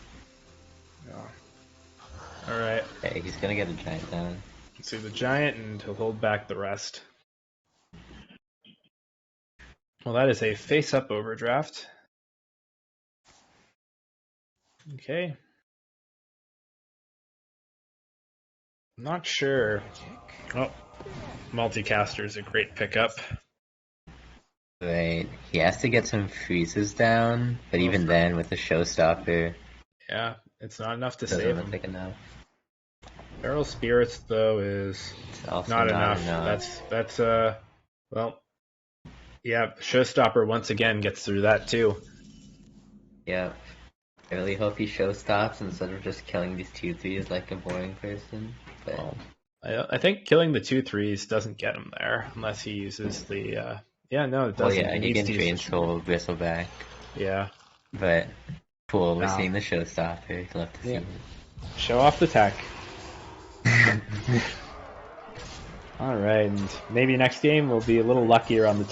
Yeah. Alright. Okay, he's gonna get a Giant down. Let's see the Giant and he'll hold back the rest. Well, that is a face-up overdraft. Okay. Not sure. Oh, multicaster is a great pickup. Right, he has to get some freezes down, but even then, with the showstopper, Yeah, it's not enough to doesn't save look him. like enough. Feral Spirits, though, is It's also not enough. That's well, yeah, Showstopper once again gets through that too. Yeah. I really hope he showstops instead of just killing these 2-3s like a boring person. But Well, I think killing the 2/3s doesn't get him there unless he uses the. Yeah, no, it well, doesn't. yeah, he needs can to use Drain the- Soul Bristleback. Yeah, But cool, we're Wow. seeing the showstopper. Love to see Yeah. it. show off the tech. All right, and maybe next game we'll be a little luckier on the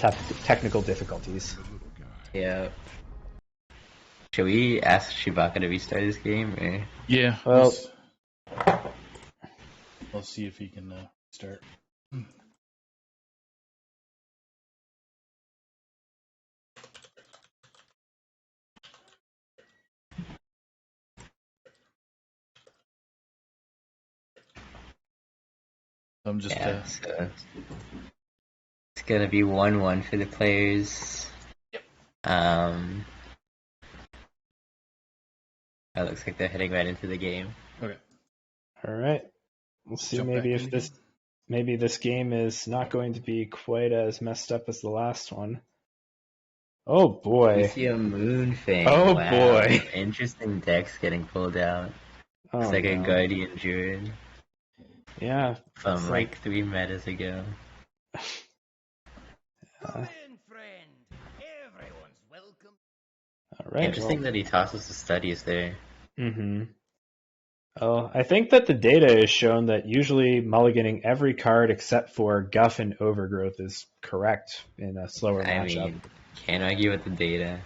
technical difficulties. Yeah. Should we ask Chewbacca to restart this game, or? Yeah. Well- We'll see if he can start. I'm just Yeah, so it's gonna be 1-1 for the players. Yep. That looks like they're heading right into the game. All right, we'll see. Jump Maybe back if in this again. maybe this game is not going to be quite as messed up as the last one. Oh We boy! see a Moonfang. Oh, Wow. boy. Interesting decks getting pulled out. Oh, It's like a no. Guardian Druid Yeah. from It's like 3 metas ago. All friend. Everyone's welcome. right. Interesting that he tosses the studies there. Mm-hmm. Oh, I think that the data has shown that usually mulliganing every card except for Guff and Overgrowth is correct in a slower I matchup. mean, can't argue with the data.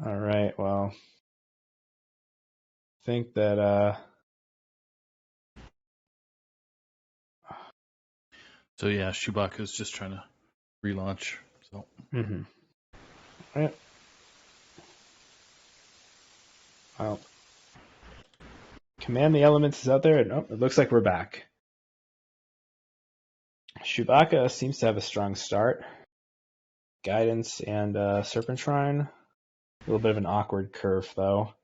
All right. Well, I think that So yeah, Chewbacca's just trying to relaunch. So Mm-hmm. All right. Well, Command the Elements is out there. Nope, it looks like we're back. Chewbacca seems to have a strong start. Guidance and Serpentine. A little bit of an awkward curve, though.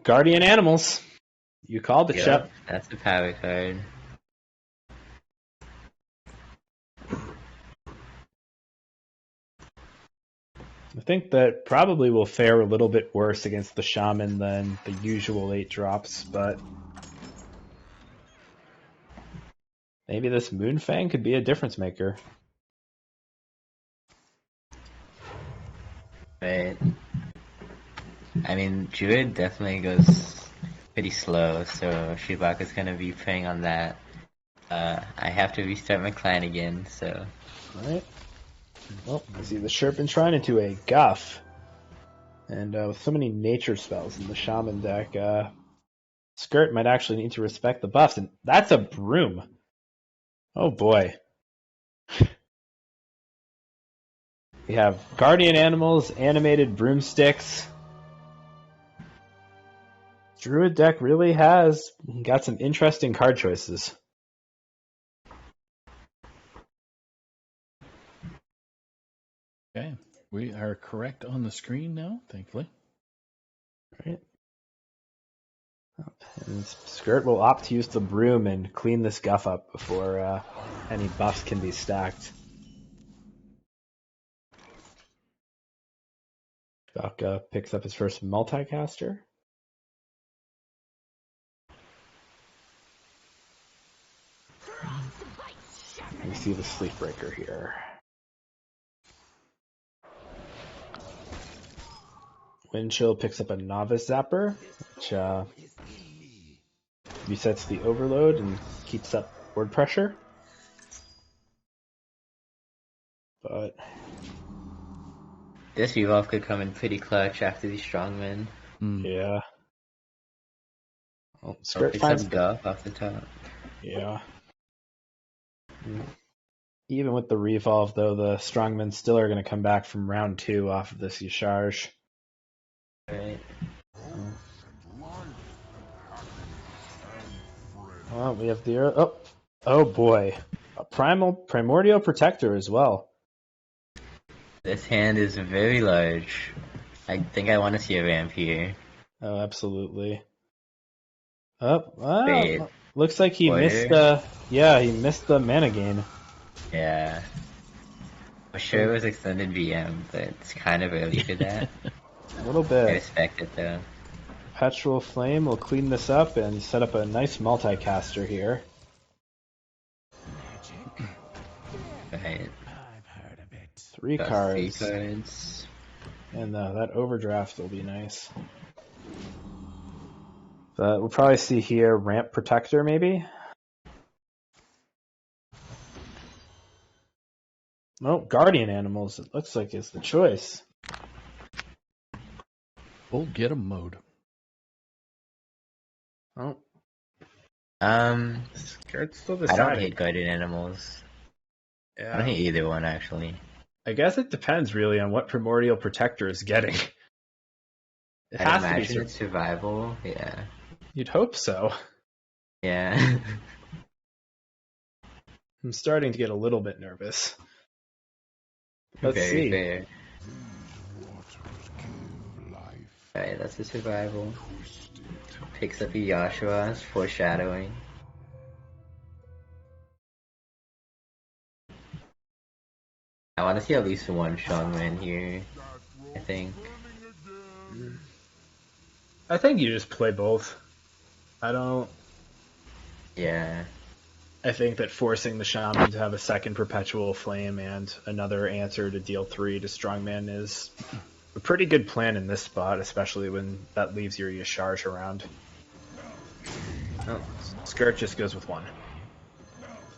Guardian Animals. You called it, Shep. That's the power card. I think that probably will fare a little bit worse against the Shaman than the usual 8 drops, but maybe this Moonfang could be a difference maker. Right. I mean, Druid definitely goes pretty slow, so Chewbacca's gonna be preying on that. I have to restart my clan again, so... Alright. Well, I see the Serpentine into a Guff. And with so many nature spells in the Shaman deck, Skirt might actually need to respect the buffs, and that's a Broom. Oh boy. We have Guardian Animals, Animated Broomsticks. Druid deck really has got some interesting card choices. okay, we are correct on the screen now, thankfully. Right. And Skirt will opt to use the Broom and clean this Guff up before any buffs can be stacked. Chewbacca picks up his first multicaster. We see the Sleepbreaker here. Windchill picks up a Novice Zapper, which resets the overload and keeps up board pressure. But This revolve could come in pretty clutch after the strongman. yeah. Well, Or Skirt picks finds up Guff off the top. yeah. Even with the revolve, though, the strongmen still are going to come back from round 2 off of this Yasharj. Right. Well, we have the oh boy, a primordial protector as well. This hand is very large. I think I want to see a ramp here. Oh, absolutely. Oh, Wait, looks like he Order? missed. He missed the mana gain. Yeah. I'm sure it was extended VM, but it's kind of early for that. A little I bit. respect it though. Perpetual Flame will clean this up and set up a nice multicaster here. Right. 3 Got cards. 3 cards. And that overdraft will be nice. But we'll probably see here Ramp Protector, maybe? Oh, Guardian Animals, it looks like is the choice. Full get 'em mode. Oh, Skirt's still I don't hate guardian animals. I don't hate either one actually. I guess it depends really on what Primordial Protector is getting. It I'd has to imagine be. it's survival. Yeah. You'd hope so. Yeah. I'm starting to get a little bit nervous. Let's Very see. fair. Alright, that's a survival. Picks up a Yashua's foreshadowing. I want to see at least one strongman here, I think. I think you just play both. Yeah. I think that forcing the Shaman to have a second Perpetual Flame and another answer to deal 3 to Strongman is a pretty good plan in this spot, especially when that leaves your Yasharj around. Oh, Skirt just goes with 1.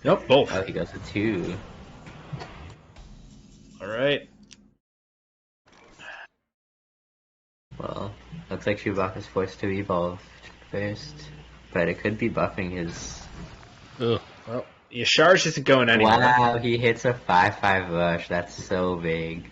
Nope, both. he goes with 2. Alright. Well, looks like Chewbacca's forced to evolve first, but it could be buffing his. Ugh. Well, Yasharj isn't going anywhere. Wow, he hits a 5/5 rush. That's so big.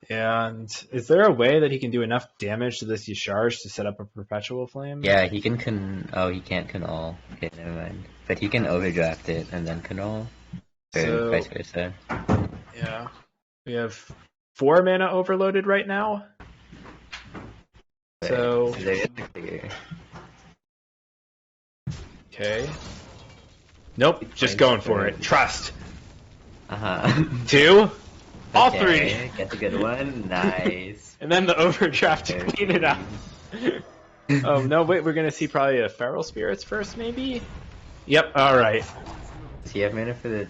And is there a way that he can do enough damage to this Yasharj to set up a Perpetual Flame? Yeah, he can oh, he can't Canal. Okay, never mind. But he can overdraft it and then Canal. Or So- vice versa. Yeah. We have 4 mana overloaded right now. So- there is a clear. Okay. Nope, just going for it. Trust. Uh-huh. 2. All Okay, 3. Gets a good one. Nice. And then the overdraft to clean it up. Oh, no, wait, we're going to see probably a Feral Spirits first, maybe? Yep, alright. Does he have mana for the...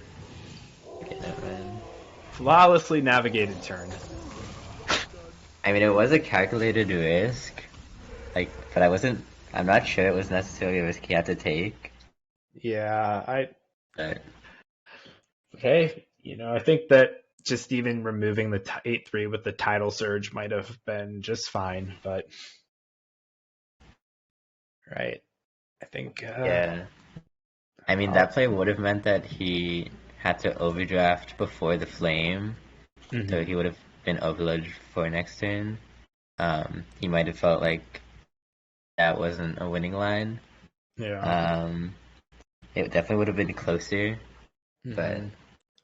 Okay, never mind. Flawlessly navigated turn. I mean, it was a calculated risk. Like, but I'm not sure it was necessarily a risk he had to take. Yeah, But, Hey, I think that just even removing the 8/3 with the Tidal Surge might have been just fine, but... Right. I think... yeah. I mean, that play would have meant that he had to overdraft before the flame, Mhm. so he would have been overloaded for next turn. He might have felt like that wasn't a winning line. Yeah. It definitely would have been closer, but Mhm.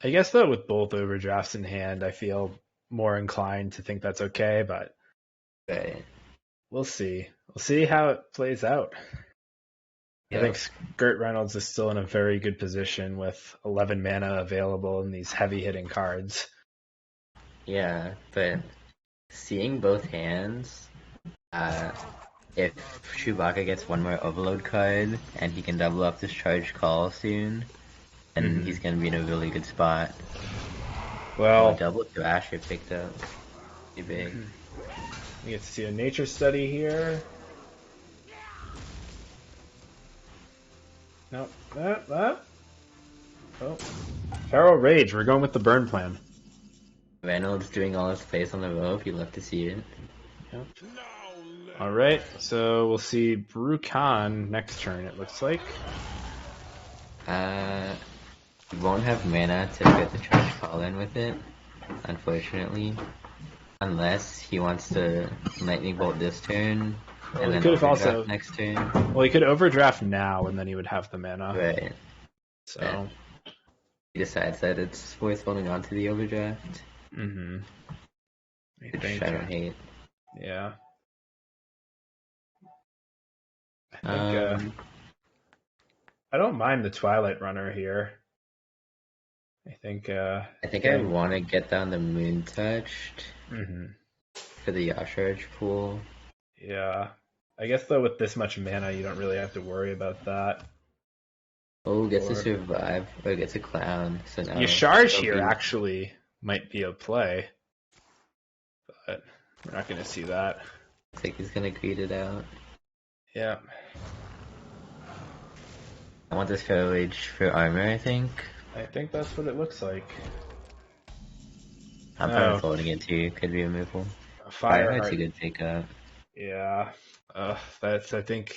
I guess, though, with both overdrafts in hand, I feel more inclined to think that's okay, but we'll see. We'll see how it plays out. I think Skirt Reynolds is still in a very good position with 11 mana available in these heavy-hitting cards. yeah, but seeing both hands, if Chewbacca gets one more overload card and he can double up this charge call soon, then he's gonna be in a really good spot. Well, Double Thrasher picked up. Pretty big. we get to see a nature study here. Nope. Oh. Feral Rage, we're going with the burn plan. Reynolds doing all his plays on the rope, you love to see it. Alright, so we'll see Brukan next turn, it looks like. He won't have mana to get the charge call in with it, unfortunately. Unless he wants to Lightning Bolt this turn, Well, and he then could have overdraft also- next turn. Well, he could overdraft now, and then he would have the mana. Right. So, He decides that it's worth holding on to the overdraft, I which think, I don't hate. yeah. I think, I don't mind the Twilight Runner here. I think, I think I want to get down the Moon Touched mhm. for the Yasharj pool. Yeah. I guess, though, with this much mana, you don't really have to worry about that. Oh, gets Or- to survive, or gets a clown, so now... Yasharj it'll here be- actually might be a play, but we're not going to see that. Looks like he's gonna greed it out. Yeah. I want this Feral Rage for armor, I think. I think that's what it looks like. I'm Oh. probably folding it too, could be removal. A Fireheart's Fireheart. a good pickup. Yeah. That's I think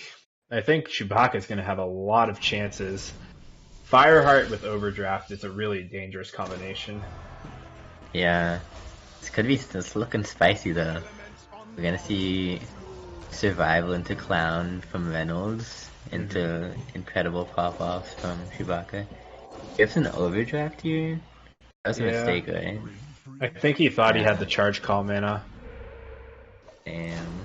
Chewbacca's going to have a lot of chances. Fireheart with Overdraft is a really dangerous combination. Yeah. It's looking spicy though. We're gonna see survival into clown from Reynolds, into incredible pop-offs from Chewbacca. Gives an overdraft here? That was a Yeah. mistake, right? I think he thought he had the charge call mana, Damn.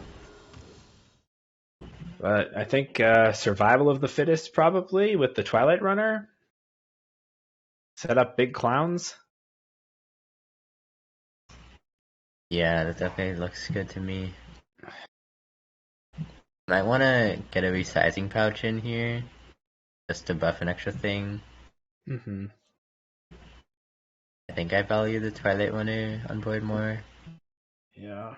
but I think Survival of the Fittest probably with the Twilight Runner. Set up big clowns. Yeah, that definitely looks good to me. Might want to get a resizing pouch in here, just to buff an extra thing. Mm-hmm. I think I value the Twilight Runner on board more. Yeah.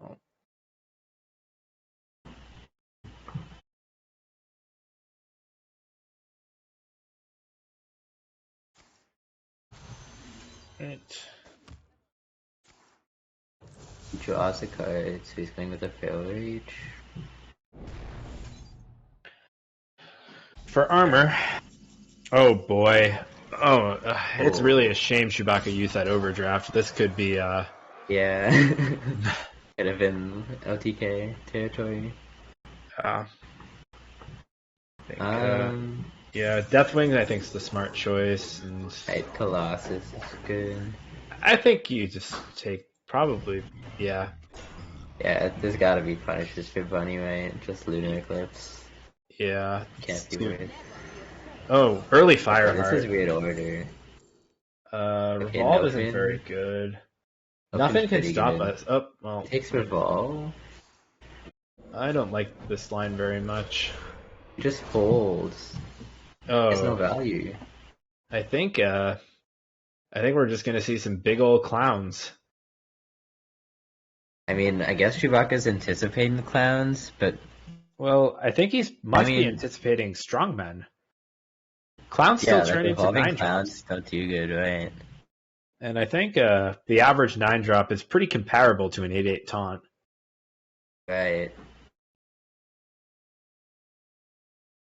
Oh. Right. Draws a card, so he's playing with a Feral Rage. For armor, oh boy. It's really a shame Chewbacca used that overdraft. This could be Yeah. Could have been LTK territory. I think, Um, yeah, Deathwing I think is the smart choice, and right, Colossus is good. I think you just take probably yeah. Yeah, there's gotta be punishes for Bunny, right? Just Lunar Eclipse. Yeah. Can't be weird. Oh, early Okay, Fireheart. this is weird order. Okay, Revolve isn't Nofin. very good. Nofin's Nothing can pretty stop good. us. Oh, well. It takes Revolve. I don't like this line very much. It just folds. There's no Oh, value. I think we're just gonna see some big old clowns. I mean, I guess Chewbacca's anticipating the clowns, but Well, I think he must be mean- anticipating strongmen. Clowns yeah, still turn like into evolving 9 clowns drops. don't do good, right? And I think the average 9 drop is pretty comparable to an 8/8 taunt. Right.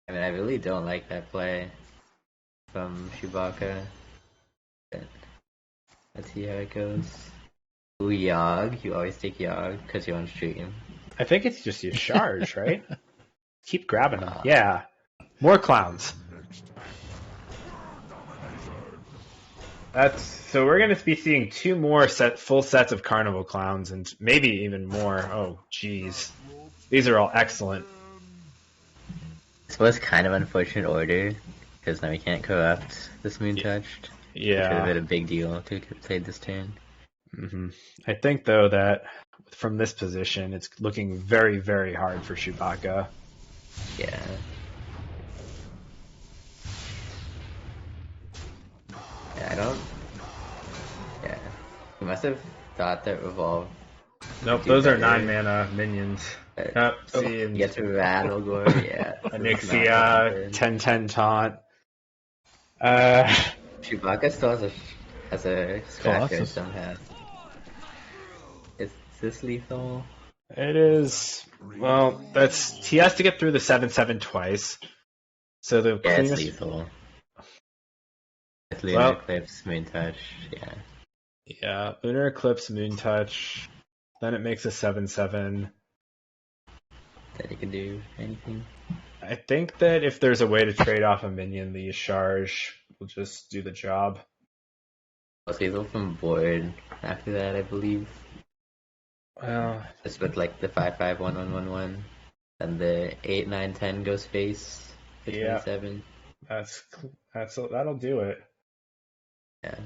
I mean, I really don't like that play from Chewbacca. But let's see how it goes. Ooh, Yogg. You always take Yogg because you're on stream. I think it's just your charge, right? Keep grabbing them. Yeah. More clowns. So we're going to be seeing 2 more full sets of carnival clowns and maybe even more. Oh, jeez. These are all excellent. This was kind of unfortunate order because now we can't corrupt this Moon Touched. Which would have Yeah. been a big deal to play this turn. I think, though, that from this position, it's looking very, very hard for Chewbacca. Yeah. Yeah, I don't. Yeah. He must have thought that Revolve. Nope, Do those are better. 9 mana minions. But See, you get to rattle gore, yeah. Onyxia, 10/10 taunt. Chewbacca still has a scratcher Colossus. somehow. Is this lethal? It is. Well, he has to get through the 7/7 twice. So the Yeah, it's cleanest. lethal. With Lunar Well- Eclipse, Moon Touch, yeah. Yeah, Lunar Eclipse, Moon Touch. Then it makes a 7/7. Then you can do anything. I think that if there's a way to trade off a minion, the charge will just do the job. Was lethal from board after that, I believe. Well, Just with like the 5/5/1/1/1/1, and the 8/9/10 goes face for Yeah. 27. that'll do it. Yeah.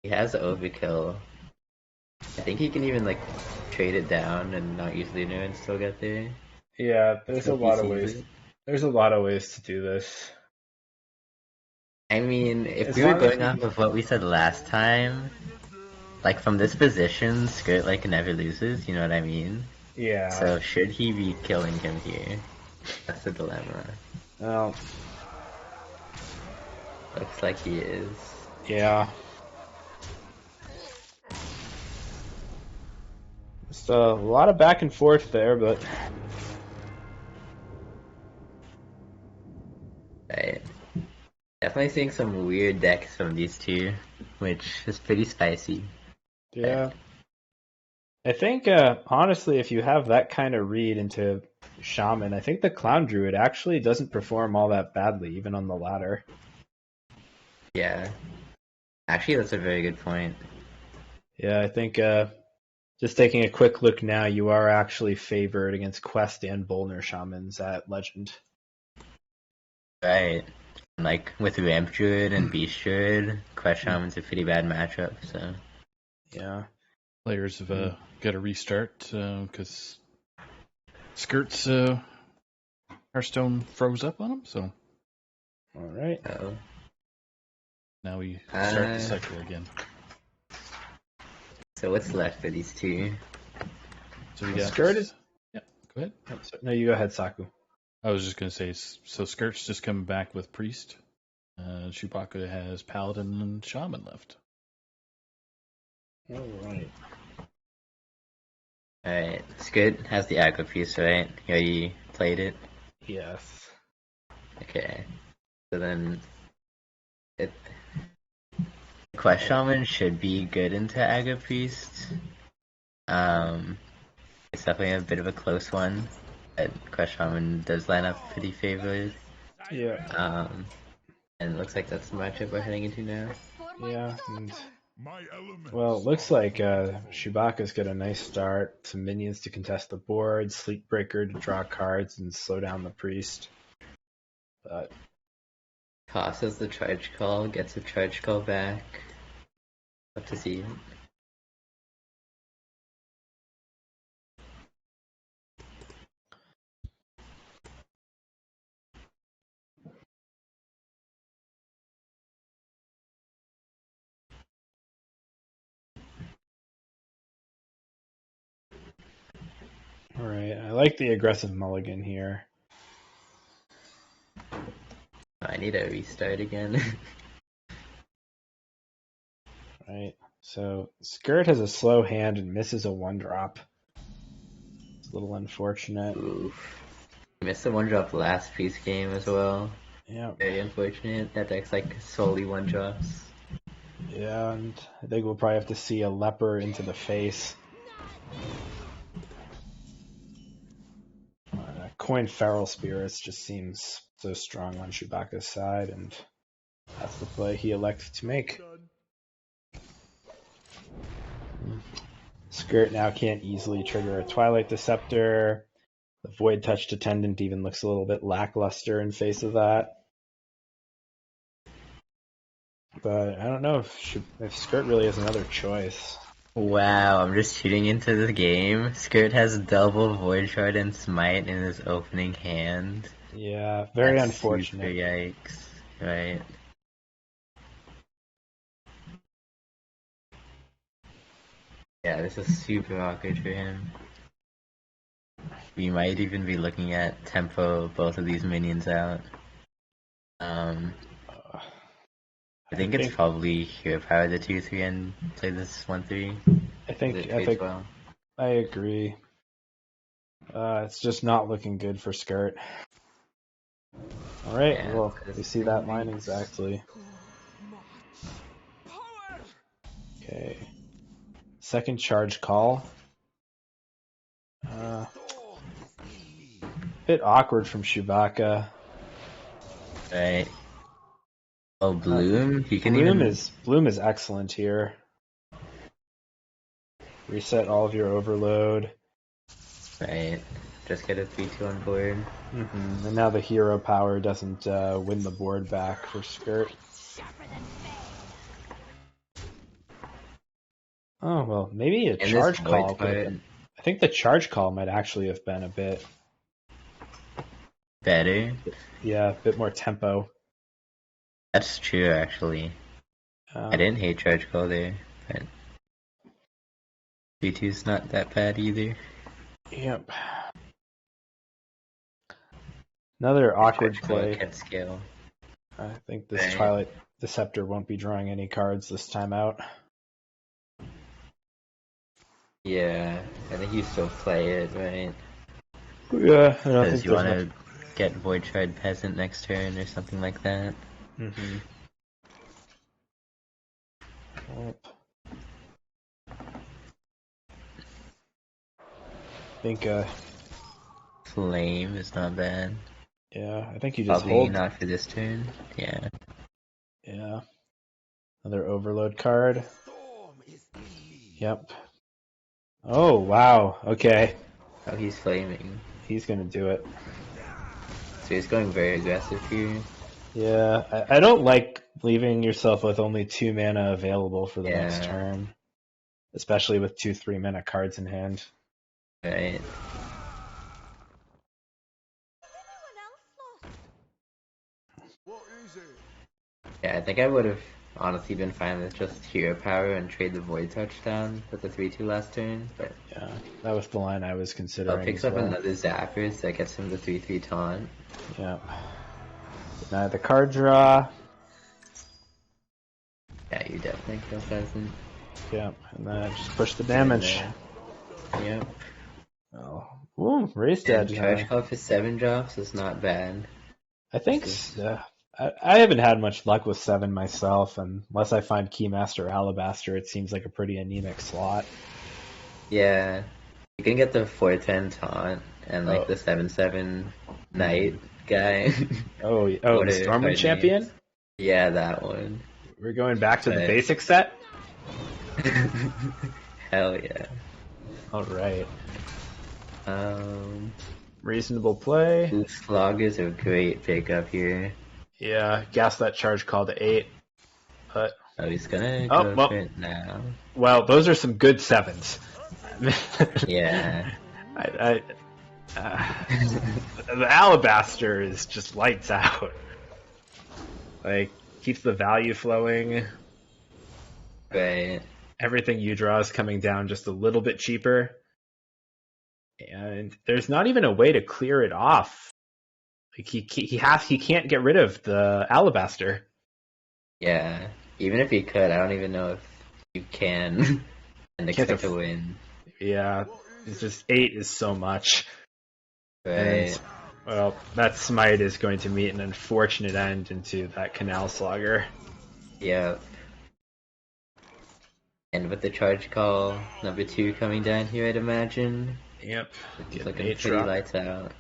He has overkill. I think he can even like trade it down and not use Lunar and still get there. Yeah, there's a Hope he lot of sees ways. it. There's a lot of ways to do this. I mean, if As we were long as going off of what we said last time, like from this position, Skirt like never loses, you know what I mean? Yeah. So should he be killing him here? That's the dilemma. Well, Looks like he is. yeah. Just a lot of back and forth there, but Right. Definitely seeing some weird decks from these two, which is pretty spicy. yeah. I think, honestly, if you have that kind of read into Shaman, I think the Clown Druid actually doesn't perform all that badly, even on the ladder. Yeah. Actually, that's a very good point. Yeah, I think just taking a quick look now, you are actually favored against Quest and Bolner Shamans at Legend. Right. Like with Ramp Druid and Beast Druid, Quest Shaman's a pretty bad matchup, so. Yeah. Players have got to restart because Skirt's Hearthstone froze up on them, so All right. Oh. now we start the cycle again. So what's left for these two? So we got Skirt is. Yeah, go ahead. No, you go ahead, Saku. I was just going to say, so Skirt's just coming back with Priest. Chewbacca has Paladin and Shaman left. All right. Alright, Skid has the aggro piece, right? You already played it. Yes. Okay. So then, it Quest Shaman should be good into Agra Priest. It's definitely a bit of a close one, but Quest Shaman does line up pretty favored. Yeah. And it looks like that's the matchup we're heading into now. Yeah. And, well, it looks like Chewbacca's got a nice start. Some minions to contest the board, Sleepbreaker to draw cards and slow down the priest. But Tosses the charge call, gets a charge call back. Love to see it. all right, I like the aggressive mulligan here. I need a restart again. Right. So Skirt has a slow hand and misses a 1-drop. It's a little unfortunate. Oof. Missed the 1-drop last piece game as well. Yeah. Very unfortunate. That deck's like solely 1-drops. Yeah, and I think we'll probably have to see a leper into the face. Coin Feral Spirits just seems so strong on Chewbacca's side, and that's the play he elected to make. Skirt now can't easily trigger a Twilight Deceptor. The Void Touched Attendant even looks a little bit lackluster in face of that. But I don't know if Skirt really has another choice. Wow, I'm just shooting into the game. Skirt has double Void Shard and Smite in his opening hand. Yeah, very That's unfortunate. Super yikes, right? Yeah, this is super awkward for him. We might even be looking at tempo both of these minions out. I think it's probably Hero Power the 2-3 and play this 1-3. I agree. It's just not looking good for Skirt. All right, Yeah, well, we see that line exactly. Okay. Second charge call. Bit awkward from Chewbacca. Right. Oh, Bloom? He can Bloom is excellent here. Reset all of your overload. Right. Just get a 3-2 on board. And now the hero power doesn't win the board back for Skirt. Oh, well, maybe a charge call. I think the charge call might actually have been a bit better. Yeah, a bit more tempo. That's true, actually. I didn't hate charge call there, but 3-2's not that bad either. Yep. Another awkward play. At scale. I think this Twilight Deceptor won't be drawing any cards this time out. Yeah, I think you still play it, right? Yeah, I don't think you want to get Void Shard Peasant next turn or something like that. Yep. I think Flame is not bad. Yeah, I think you just Probably not for this turn. Yeah. Yeah. Another overload card. Yep. Oh, wow. Okay. Oh, he's flaming. He's going to do it. So he's going very aggressive here. Yeah, I don't like leaving yourself with only 2 mana available for the next turn. Especially with 2 3-mana cards in hand. Right. Yeah, I think I would have honestly been fine with just hero power and trade the Void Touchdown with the 3-2 last turn, but yeah, that was the line I was considering. Picks up another Zapdos that gets him the 3-3 taunt. Yeah. Now the card draw. Yeah, you definitely kill Pheasant. Yeah, and then just push the damage. Yep. Oh, ooh, raised edge. Charge call for 7 drops is not bad. I think I haven't had much luck with 7 myself, and unless I find Keymaster Alabaster, it seems like a pretty anemic slot. Yeah, you can get the 410 taunt and like Oh. the 7/7 knight guy. Oh, What the are Stormwind card Champion? names? Yeah, that one. We're going back to the But- basic set? Hell yeah. Alright. Um, Reasonable play. Slog is a great pickup here. Yeah, gas that charge call to 8. But, Oh, he's gonna Oh, go well. for it now. well, those are some good 7s. Yeah. The Alabaster is just lights out. Like, keeps the value flowing. Right. Everything you draw is coming down just a little bit cheaper. And there's not even a way to clear it off. Like he can't get rid of the Alabaster. Yeah. Even if you could, I don't even know if you can and expect to win. Yeah, it's just 8 is so much. Right. And, well, that Smite is going to meet an unfortunate end into that Canal Slogger. Yep. And with the charge call number 2 coming down here, I'd imagine. Yep. It's Get looking 8 pretty drop. lights out.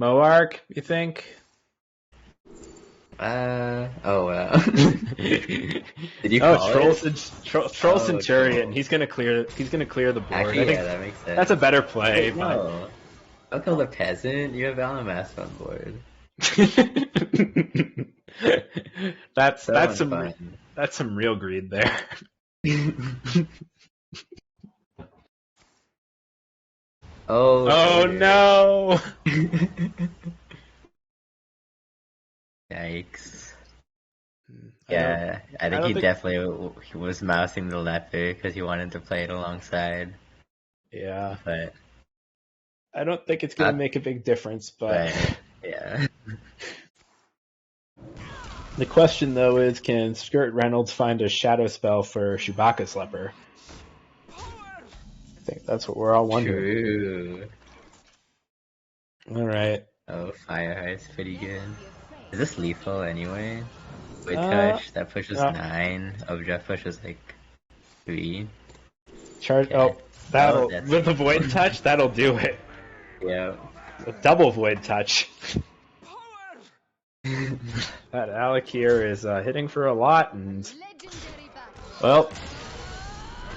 Moark, you think? Oh wow. Did you call Troll, it? Troll Oh, Centurion. Troll. He's gonna clear the board. Actually, I think yeah, that makes sense. that's a better play. Wait, no. Don't kill the peasant. You have Alamask on board. That's So some fun. that's some real greed there. Oh. Oh dear. no! Yikes. I Yeah, I think don't he think- definitely was mousing the leper because he wanted to play it alongside. Yeah, But I don't think it's gonna make a big difference. But yeah, the question though is, can Skirt Reynolds find a shadow spell for Chewbacca's leper? I think that's what we're all wondering. true. All right. Oh, Fireheart's pretty good. Is this lethal anyway? With Uh, touch, that pushes no. 9. Overdrive pushes like 3. Charge. Okay. Oh, that'll that's- with a void touch. That'll do it. Yeah. With double void touch. That Alec here is hitting for a lot, and well,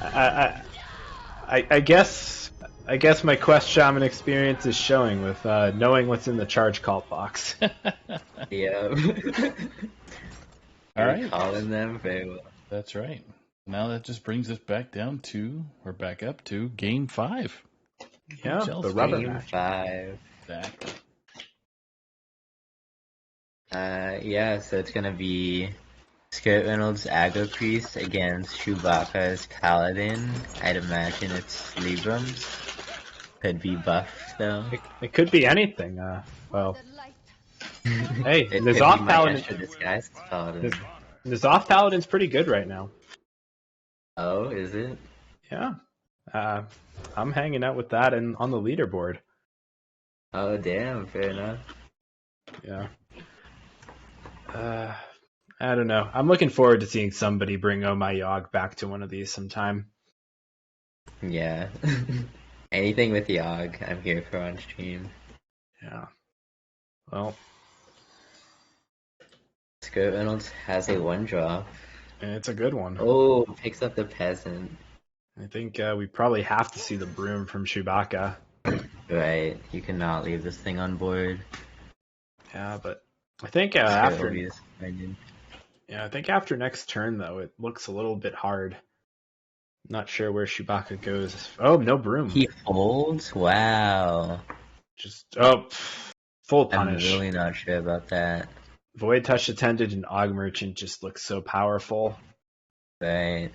I guess my Quest Shaman experience is showing with knowing what's in the charge call box. Yeah. All right. Calling them very well. That's right. Now that just brings us back up to game 5. Yeah, Chelsea. the rubber Game match. 5. Exactly. Yeah, so it's gonna be Skirt Reynolds Aggro Priest against Chewbacca's Paladin. I'd imagine it's Librams. Could be buffed though. It could be anything. Well, hey, It could be N'Zoth my Paladin. extra disguised Paladin. N'Zoth Paladin's pretty good right now. Oh, is it? Yeah. I'm hanging out with that and on the leaderboard. Oh, damn, fair enough. Yeah. I don't know. I'm looking forward to seeing somebody bring Oh My Yogg back to one of these sometime. Yeah. Anything with Yogg, I'm here for on stream. Yeah. Well, Skirt Reynolds has a 1-drop. it's a good one. Oh, picks up the peasant. I think we probably have to see the broom from Chewbacca. Right, you cannot leave this thing on board. Yeah, but I think Skirt will after be disappointed. I think after next turn though, it looks a little bit hard. Not sure where Chewbacca goes. Oh, no broom. He folds? Wow. Just full punish. I'm really not sure about that. Void Touch Attendant and Og Merchant just looks so powerful. Right.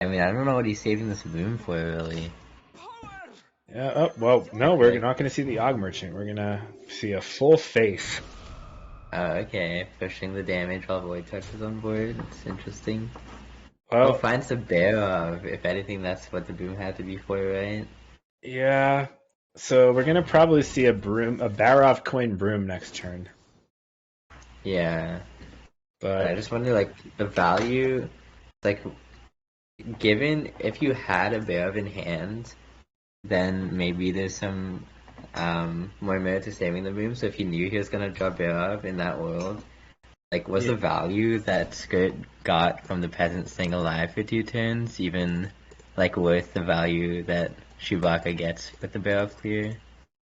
I mean, I don't know what he's saving this boom for, really. Yeah. Oh well, no, we're not going to see the Og Merchant. We're going to see a full face. Oh, okay. Pushing the damage while Void Touch is on board. That's interesting. Well, Finds the bear of. If anything, that's what the boom had to be for, right? yeah. So we're gonna probably see a Barov coin broom next turn. Yeah. But I But just wonder, like, the value, like, given if you had a Beov in hand, then maybe there's some more merit to saving the room. So if you knew he was gonna draw Beov in that world, like, was yeah, the value that Skirt got from the peasant staying alive for 2 turns even, like, worth the value that Chewbacca gets with the Beov clear?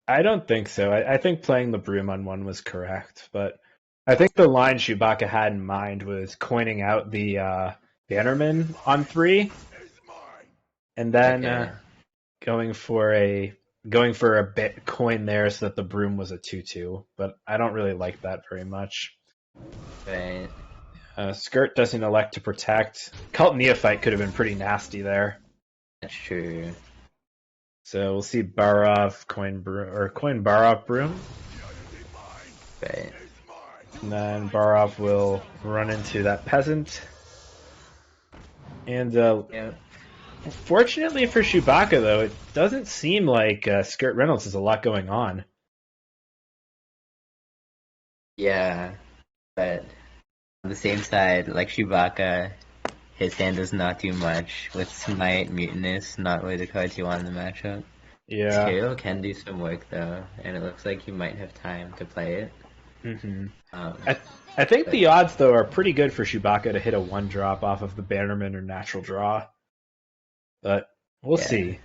I don't think so. I think playing the broom on one was correct, but I think the line Chewbacca had in mind was coining out the Bannerman on 3, and then Okay. going for a bit coin there so that the broom was a 2/2. But I don't really like that very much. Right. Skirt doesn't elect to protect. Cult Neophyte could have been pretty nasty there. That's true. So we'll see Barov coin broom or coin Barov broom, Right. and then Barov will run into that peasant. And Yeah. fortunately for Chewbacca, though, it doesn't seem like Skirt Reynolds has a lot going on. Yeah. But on the same side, like Chewbacca, his hand does not do much. With Smite, Mutinous, not really the cards you want in the matchup. Yeah. Tyrael can do some work though, and it looks like he might have time to play it. hmm Um, I think but the odds, though, are pretty good for Chewbacca to hit a 1-drop off of the Bannerman or natural draw. But we'll yeah, see.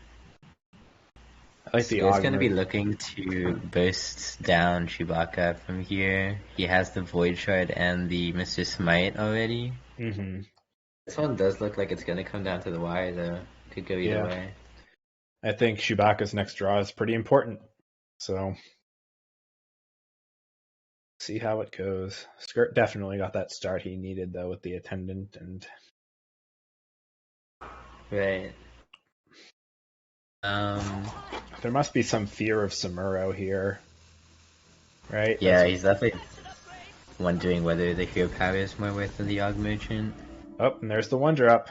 I like the Skirt's gonna be Augmer. looking to burst down Chewbacca from here. He has the Void Shard and the Mr. Smite already. hmm This one does look like it's gonna come down to the wire though. Could go either Yeah. way. I think Chewbacca's next draw is pretty important. So see how it goes. Skirt definitely got that start he needed, though, with the attendant, and Right. there must be some fear of Samuro here, right? Yeah, he's definitely wondering whether the hero power is more worth than the Og Merchant. Oh, and there's the 1-drop.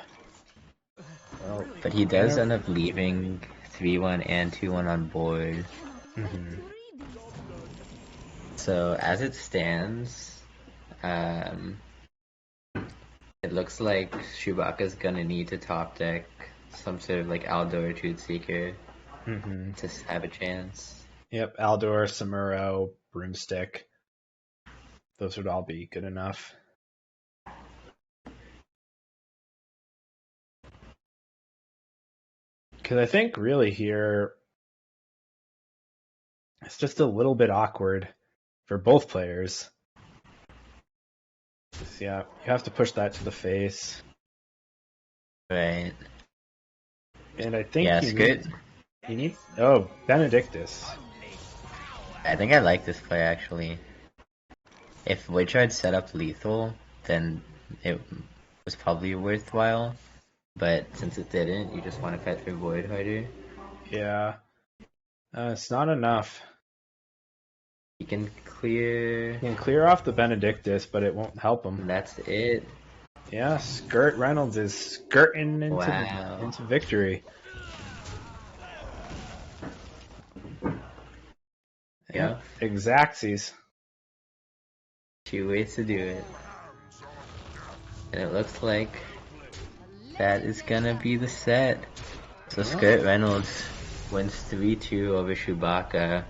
Well, But he does end up leaving 3-1 and 2-1 on board. hmm So as it stands, um, it looks like Chewbacca's gonna need to top deck some sort of like Aldor Truth Seeker hmm to have a chance. Yep, Aldor, Samuro, Broomstick. Those would all be good enough. Because I think really here, it's just a little bit awkward for both players. Yeah, you have to push that to the face. Right. And I think Yeah, it's good. You need. Oh, Benedictus. I think I like this play actually. If Witchard set up lethal, then it was probably worthwhile. But since it didn't, you just want to fight through Void harder. Yeah. It's not enough. You can clear. You can clear off the Benedictus, but it won't help him. And that's it. Yeah, Skirt Reynolds is skirting Wow. into victory. Yeah. Exactsies. 2 ways to do it. And it looks like that is gonna be the set. So Skirt Reynolds wins 3-2 over Chewbacca,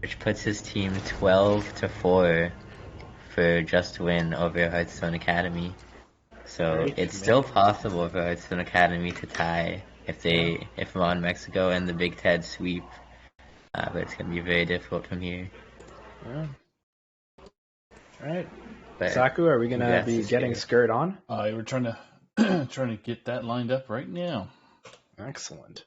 which puts his team 12-4 for just win over Hearthstone Academy. So Great, it's man. still possible for Hearthstone Academy to tie if Mon Mexico and the Big Ted sweep. But it's gonna be very difficult from here. Yeah. All right. But Saku, are we going to congrats be to getting Skirt. Skirt on? We're trying to trying to get that lined up right now. Excellent.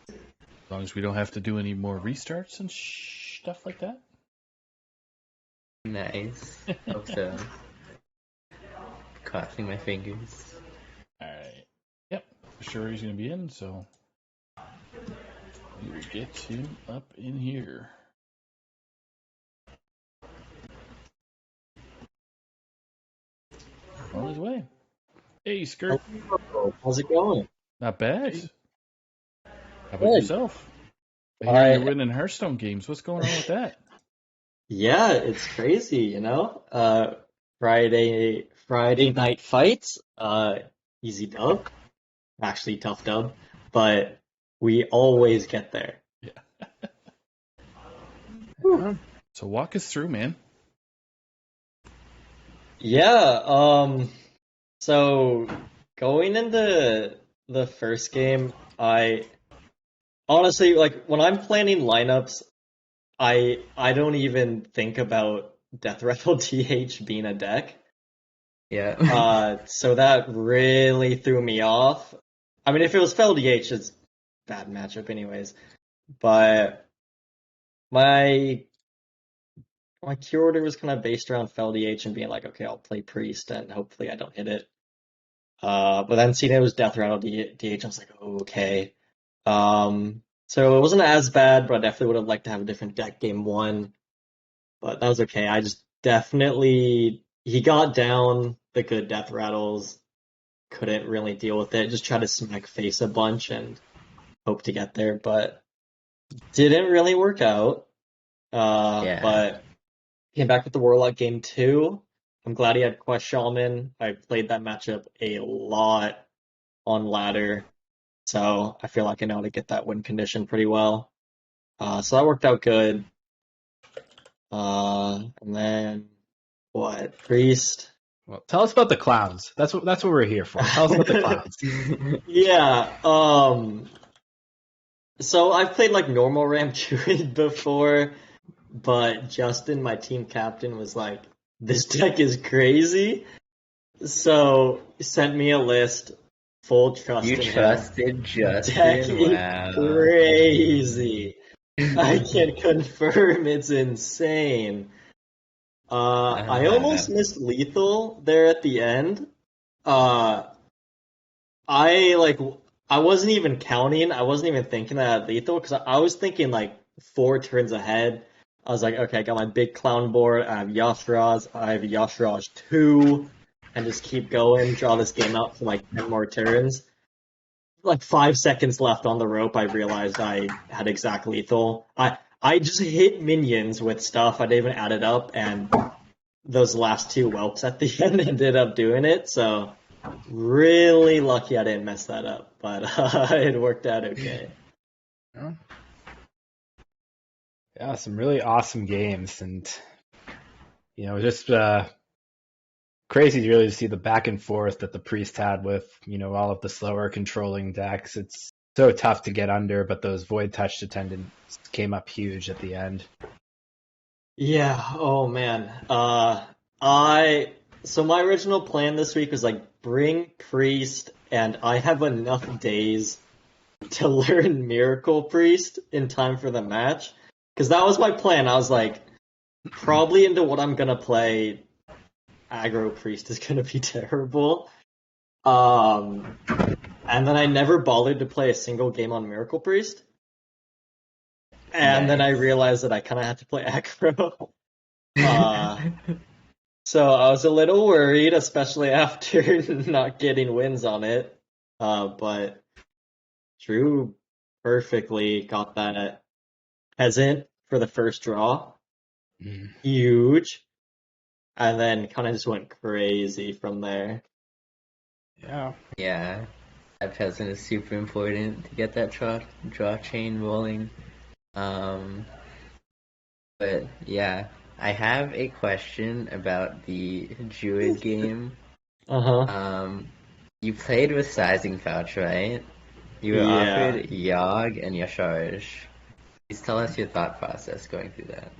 As long as we don't have to do any more restarts and stuff like that. Nice. Hope so. Crossing my fingers. Alright. Yep. For sure he's going to be in, so we will get him up in here. On his way. Hey, Skirt. How's it going? Not bad. How about Good. yourself? I hear you're winning Hearthstone games. What's going on with that? Yeah, it's crazy, you know. Friday night fights, easy dub, actually tough dub, but we always get there. So walk us through, man. Yeah, so going into the first game, I honestly like when I'm planning lineups, I don't even think about Death Rattle DH being a deck. Yeah. So that really threw me off. I mean, if it was Fel DH, it's bad matchup anyways. But my cure order was kind of based around Fel DH and being like, okay, I'll play Priest and hopefully I don't hit it. But then seeing it was Death Rattle DH, I was like, oh, okay. So it wasn't as bad, but I definitely would have liked to have a different deck game one. But that was okay. I just definitely he got down the good Death Rattles, couldn't really deal with it. Just tried to smack face a bunch and hope to get there, but didn't really work out. Yeah. But came back with the Warlock game two. I'm glad he had Quest Shaman. I played that matchup a lot on ladder, so I feel like I know how to get that win condition pretty well. So that worked out good. And then what? Priest. Well, tell us about the clouds. That's what we're here for. Tell us about the clouds. Yeah. So I've played like normal ramp druid before, but Justin, my team captain, was like, "This deck is crazy." So he sent me a list, full trust You in him. trusted Deck Justin? is Wow. crazy. I can confirm it's insane. I almost missed lethal there at the end. I wasn't even counting. I wasn't even thinking that I had lethal because I was thinking like 4 turns ahead. I was like, okay, I got my big clown board. I have Yashiraj. I have Yashiraj 2, and just keep going. Draw this game out for like 10 more turns. Like 5 seconds left on the rope, I realized I had exact lethal. I just hit minions with stuff. I didn't even add it up, and those last 2 whelps at the end ended up doing it. So really lucky I didn't mess that up, but it worked out okay. Yeah, some really awesome games, and just crazy to really see the back and forth that the Priest had with all of the slower controlling decks. It's so tough to get under, but those Void Touch attendants came up huge at the end. Yeah, oh man. So my original plan this week was like bring Priest, and I have enough days to learn Miracle Priest in time for the match. Because that was my plan. I was like, probably into what I'm gonna play, Aggro Priest is gonna be terrible. And then I never bothered to play a single game on Miracle Priest. And then I realized that I kind of had to play aggro. So I was a little worried, especially after not getting wins on it. But Drew perfectly got that peasant for the first draw. Huge. And then kind of just went crazy from there. Yeah. Yeah. That peasant is super important to get that draw chain rolling. But yeah, I have a question about the Druid game. You played with Sizing Pouch, right? You were Yeah. offered Yogg and Yasharj. Please tell us your thought process going through that.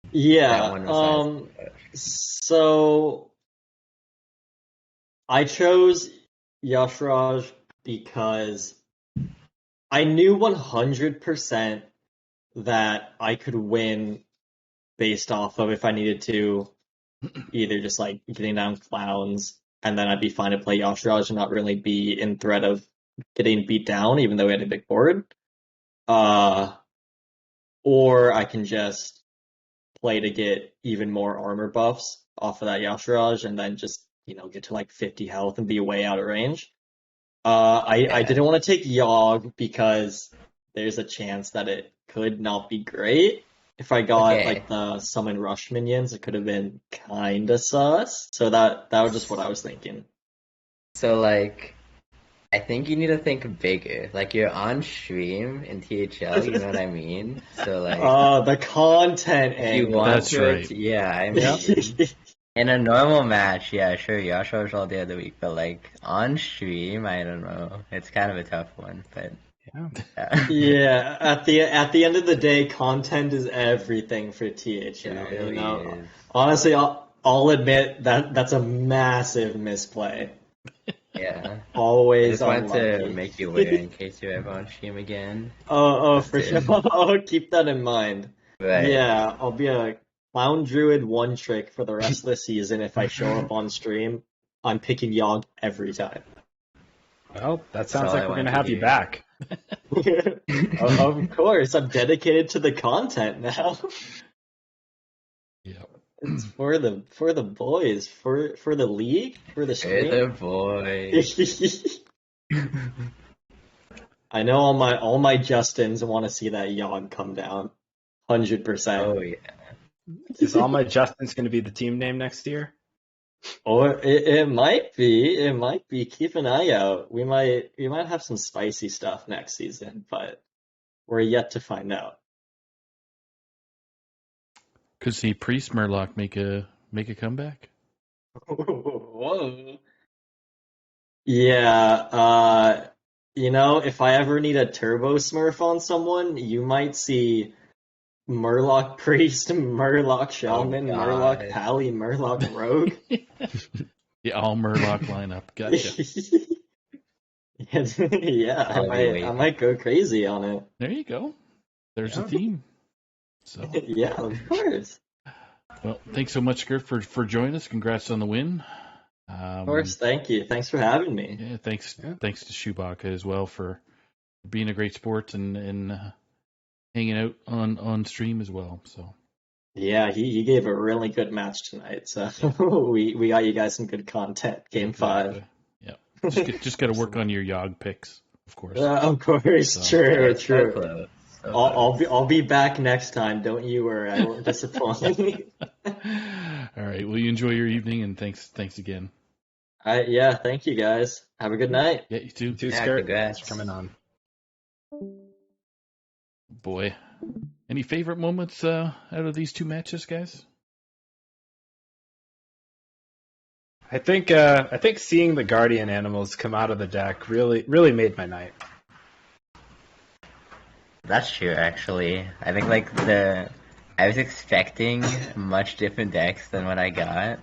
That Yeah. one was Sizing Pouch. So I chose Yashraj because I knew 100% that I could win based off of if I needed to, either just like getting down clowns, and then I'd be fine to play Yashraj and not really be in threat of getting beat down, even though we had a big board. Or I can just play to get even more armor buffs off of that Yashraj, and then just get to like 50 health and be way out of range. I didn't want to take Yogg because there's a chance that it could not be great. If I got Okay. like the summon rush minions, it could have been kinda sus. So that was just what I was thinking. So like, I think you need to think bigger. Like you're on stream in THL, you know what I mean? So like, The content if you angle. want That's to, right. yeah, I mean, in a normal match, yeah, sure, Yasha all day of the week, but like on stream, I don't know. It's kind of a tough one, but Yeah. yeah, Yeah, at the end of the day, content is everything for THL. it You really know, is. honestly, I'll admit that that's a massive misplay. Yeah. I Always just wanted to unlucky. make you aware in case you're ever on stream again. Oh, That's for sure. it. I'll keep that in mind. Right. Yeah, I'll be a clown druid one trick for the rest of the season. If I show up on stream, I'm picking Yogg every time. Well, that sounds all like I we're wanted gonna to have you hear. back. Of course, I'm dedicated to the content now. Yeah. It's for the boys, for the league, for the You're the stream. boy. I know all my Justins want to see that Yogg come down, 100%. Oh yeah. Is All My Justin's gonna be the team name next year? Or it might be, Keep an eye out. We might have some spicy stuff next season, but we're yet to find out. Could see Priest Murloc make a comeback. Whoa. Yeah, you know, if I ever need a turbo smurf on someone, you might see Murloc Priest, Murloc Shaman, Murloc God. Pally, Murloc Rogue. The all Murloc lineup. Gotcha. Yeah, I I'll be might waiting. go crazy on it. There you go. There's a Yeah. theme. So, Yeah, of course. well, thanks so much, Gert, for joining us. Congrats on the win. Of course, thank you. Thanks for having me. Yeah, thanks Yeah. to Chewbacca as well for being a great sport and hanging out on stream as well. So Yeah, he gave a really good match tonight, so we got you guys some good content. Game 5. yeah, just got to work on your Yogg picks, of course. Of course, So- true, So true. close. So I'll be back next time. Don't you worry, I won't disappoint. All right. Well, you enjoy your evening, and thanks again. Yeah, thank you guys. Have a good night. Yeah, you too. Two Yeah, Skirt, congrats. thanks for coming on. Boy, any favorite moments out of these two matches, guys? I think seeing the Guardian animals come out of the deck really made my night. That's true, actually. I think like I was expecting much different decks than what I got,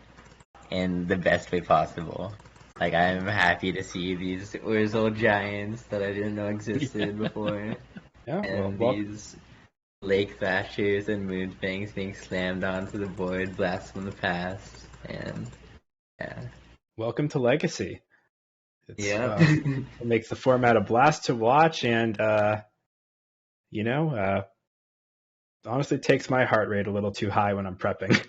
in the best way possible. Like I'm happy to see these Urzel giants that I didn't know existed before, Yeah, and well, these Lake Thrashers and Moonfangs being slammed onto the board, blast from the past, and yeah. welcome to Legacy. It's, Yeah. it makes the format a blast to watch, and honestly takes my heart rate a little too high when I'm prepping.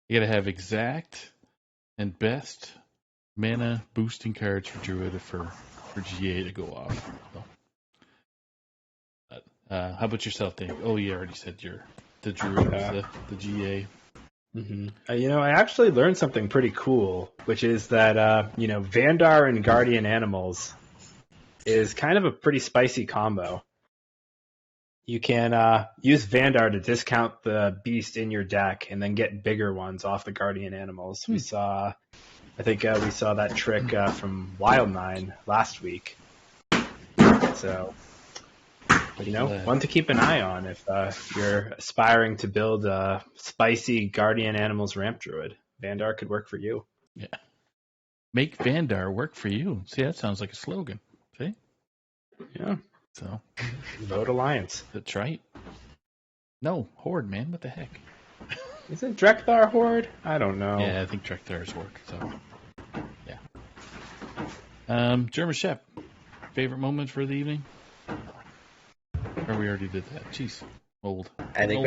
You gotta have exact and best mana boosting cards for Druid for GA to go off. So, how about yourself, Dave? Oh, you already said the Druid was the GA. Mm-hmm. I actually learned something pretty cool, which is that Vandar and Guardian Animals is kind of a pretty spicy combo. You can use Vandar to discount the beast in your deck and then get bigger ones off the Guardian Animals. I think we saw that trick from Wild9 last week. So, one to keep an eye on if you're aspiring to build a spicy Guardian Animals Ramp Druid. Vandar could work for you. Yeah. Make Vandar work for you. See, that sounds like a slogan. See? Yeah. So, Vote Alliance. that's right. No, Horde, man. What the heck? Isn't Drekthar Horde? I don't know. Yeah, I think Trekthars work. So, yeah. German Shep, favorite moment for the evening? Or we already did that. Jeez, old. I think Old.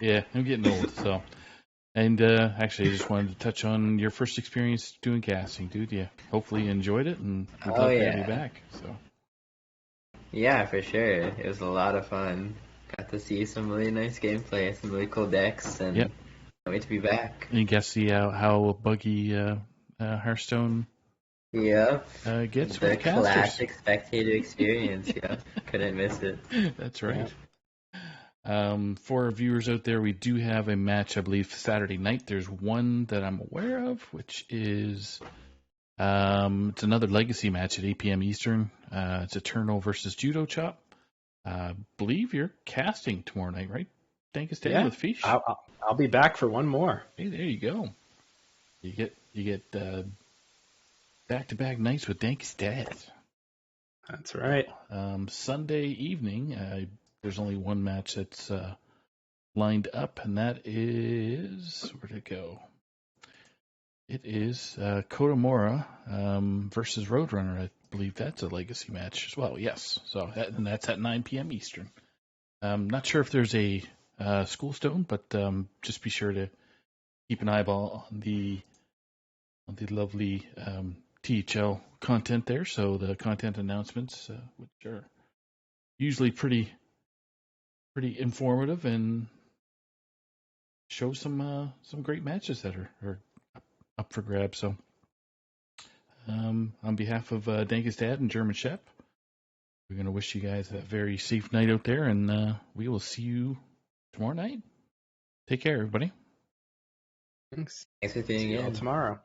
we Yeah, I'm getting old. So, And actually, I just wanted to touch on your first experience doing casting, dude. Yeah, hopefully you enjoyed it, and we'd Oh, love to have you yeah. back. So Yeah, for sure. It was a lot of fun. Got to see some really nice gameplay, some really cool decks, and Yep. can't wait to be back. and you guys see how buggy Hearthstone Yep. gets The with casters. classic spectator experience. Yeah, couldn't miss it. That's right. For our viewers out there, we do have a match, I believe, Saturday night. There's one that I'm aware of, which is it's another legacy match at 8 p.m. Eastern. It's Eternal versus Judo Chop. Believe you're casting tomorrow night, right? Dankus Dad Yeah. with Fish. I'll be back for one more. Hey, there you go. You get back-to-back nights with Dankus Dad. That's right. Sunday evening, there's only one match that's lined up, and that is where'd it go? It is Kodomora versus Roadrunner. I believe that's a legacy match as well. Yes, so that's at 9 p.m. Eastern. Not sure if there's a School Stone, but just be sure to keep an eyeball on the lovely THL content there. So the content announcements, which are usually pretty informative and show some great matches that are up for grabs. So on behalf of Dankus Dad and German Shep, we're going to wish you guys a very safe night out there, and we will see you tomorrow night. Take care, everybody. Thanks. Thanks for See tuning you all in. tomorrow.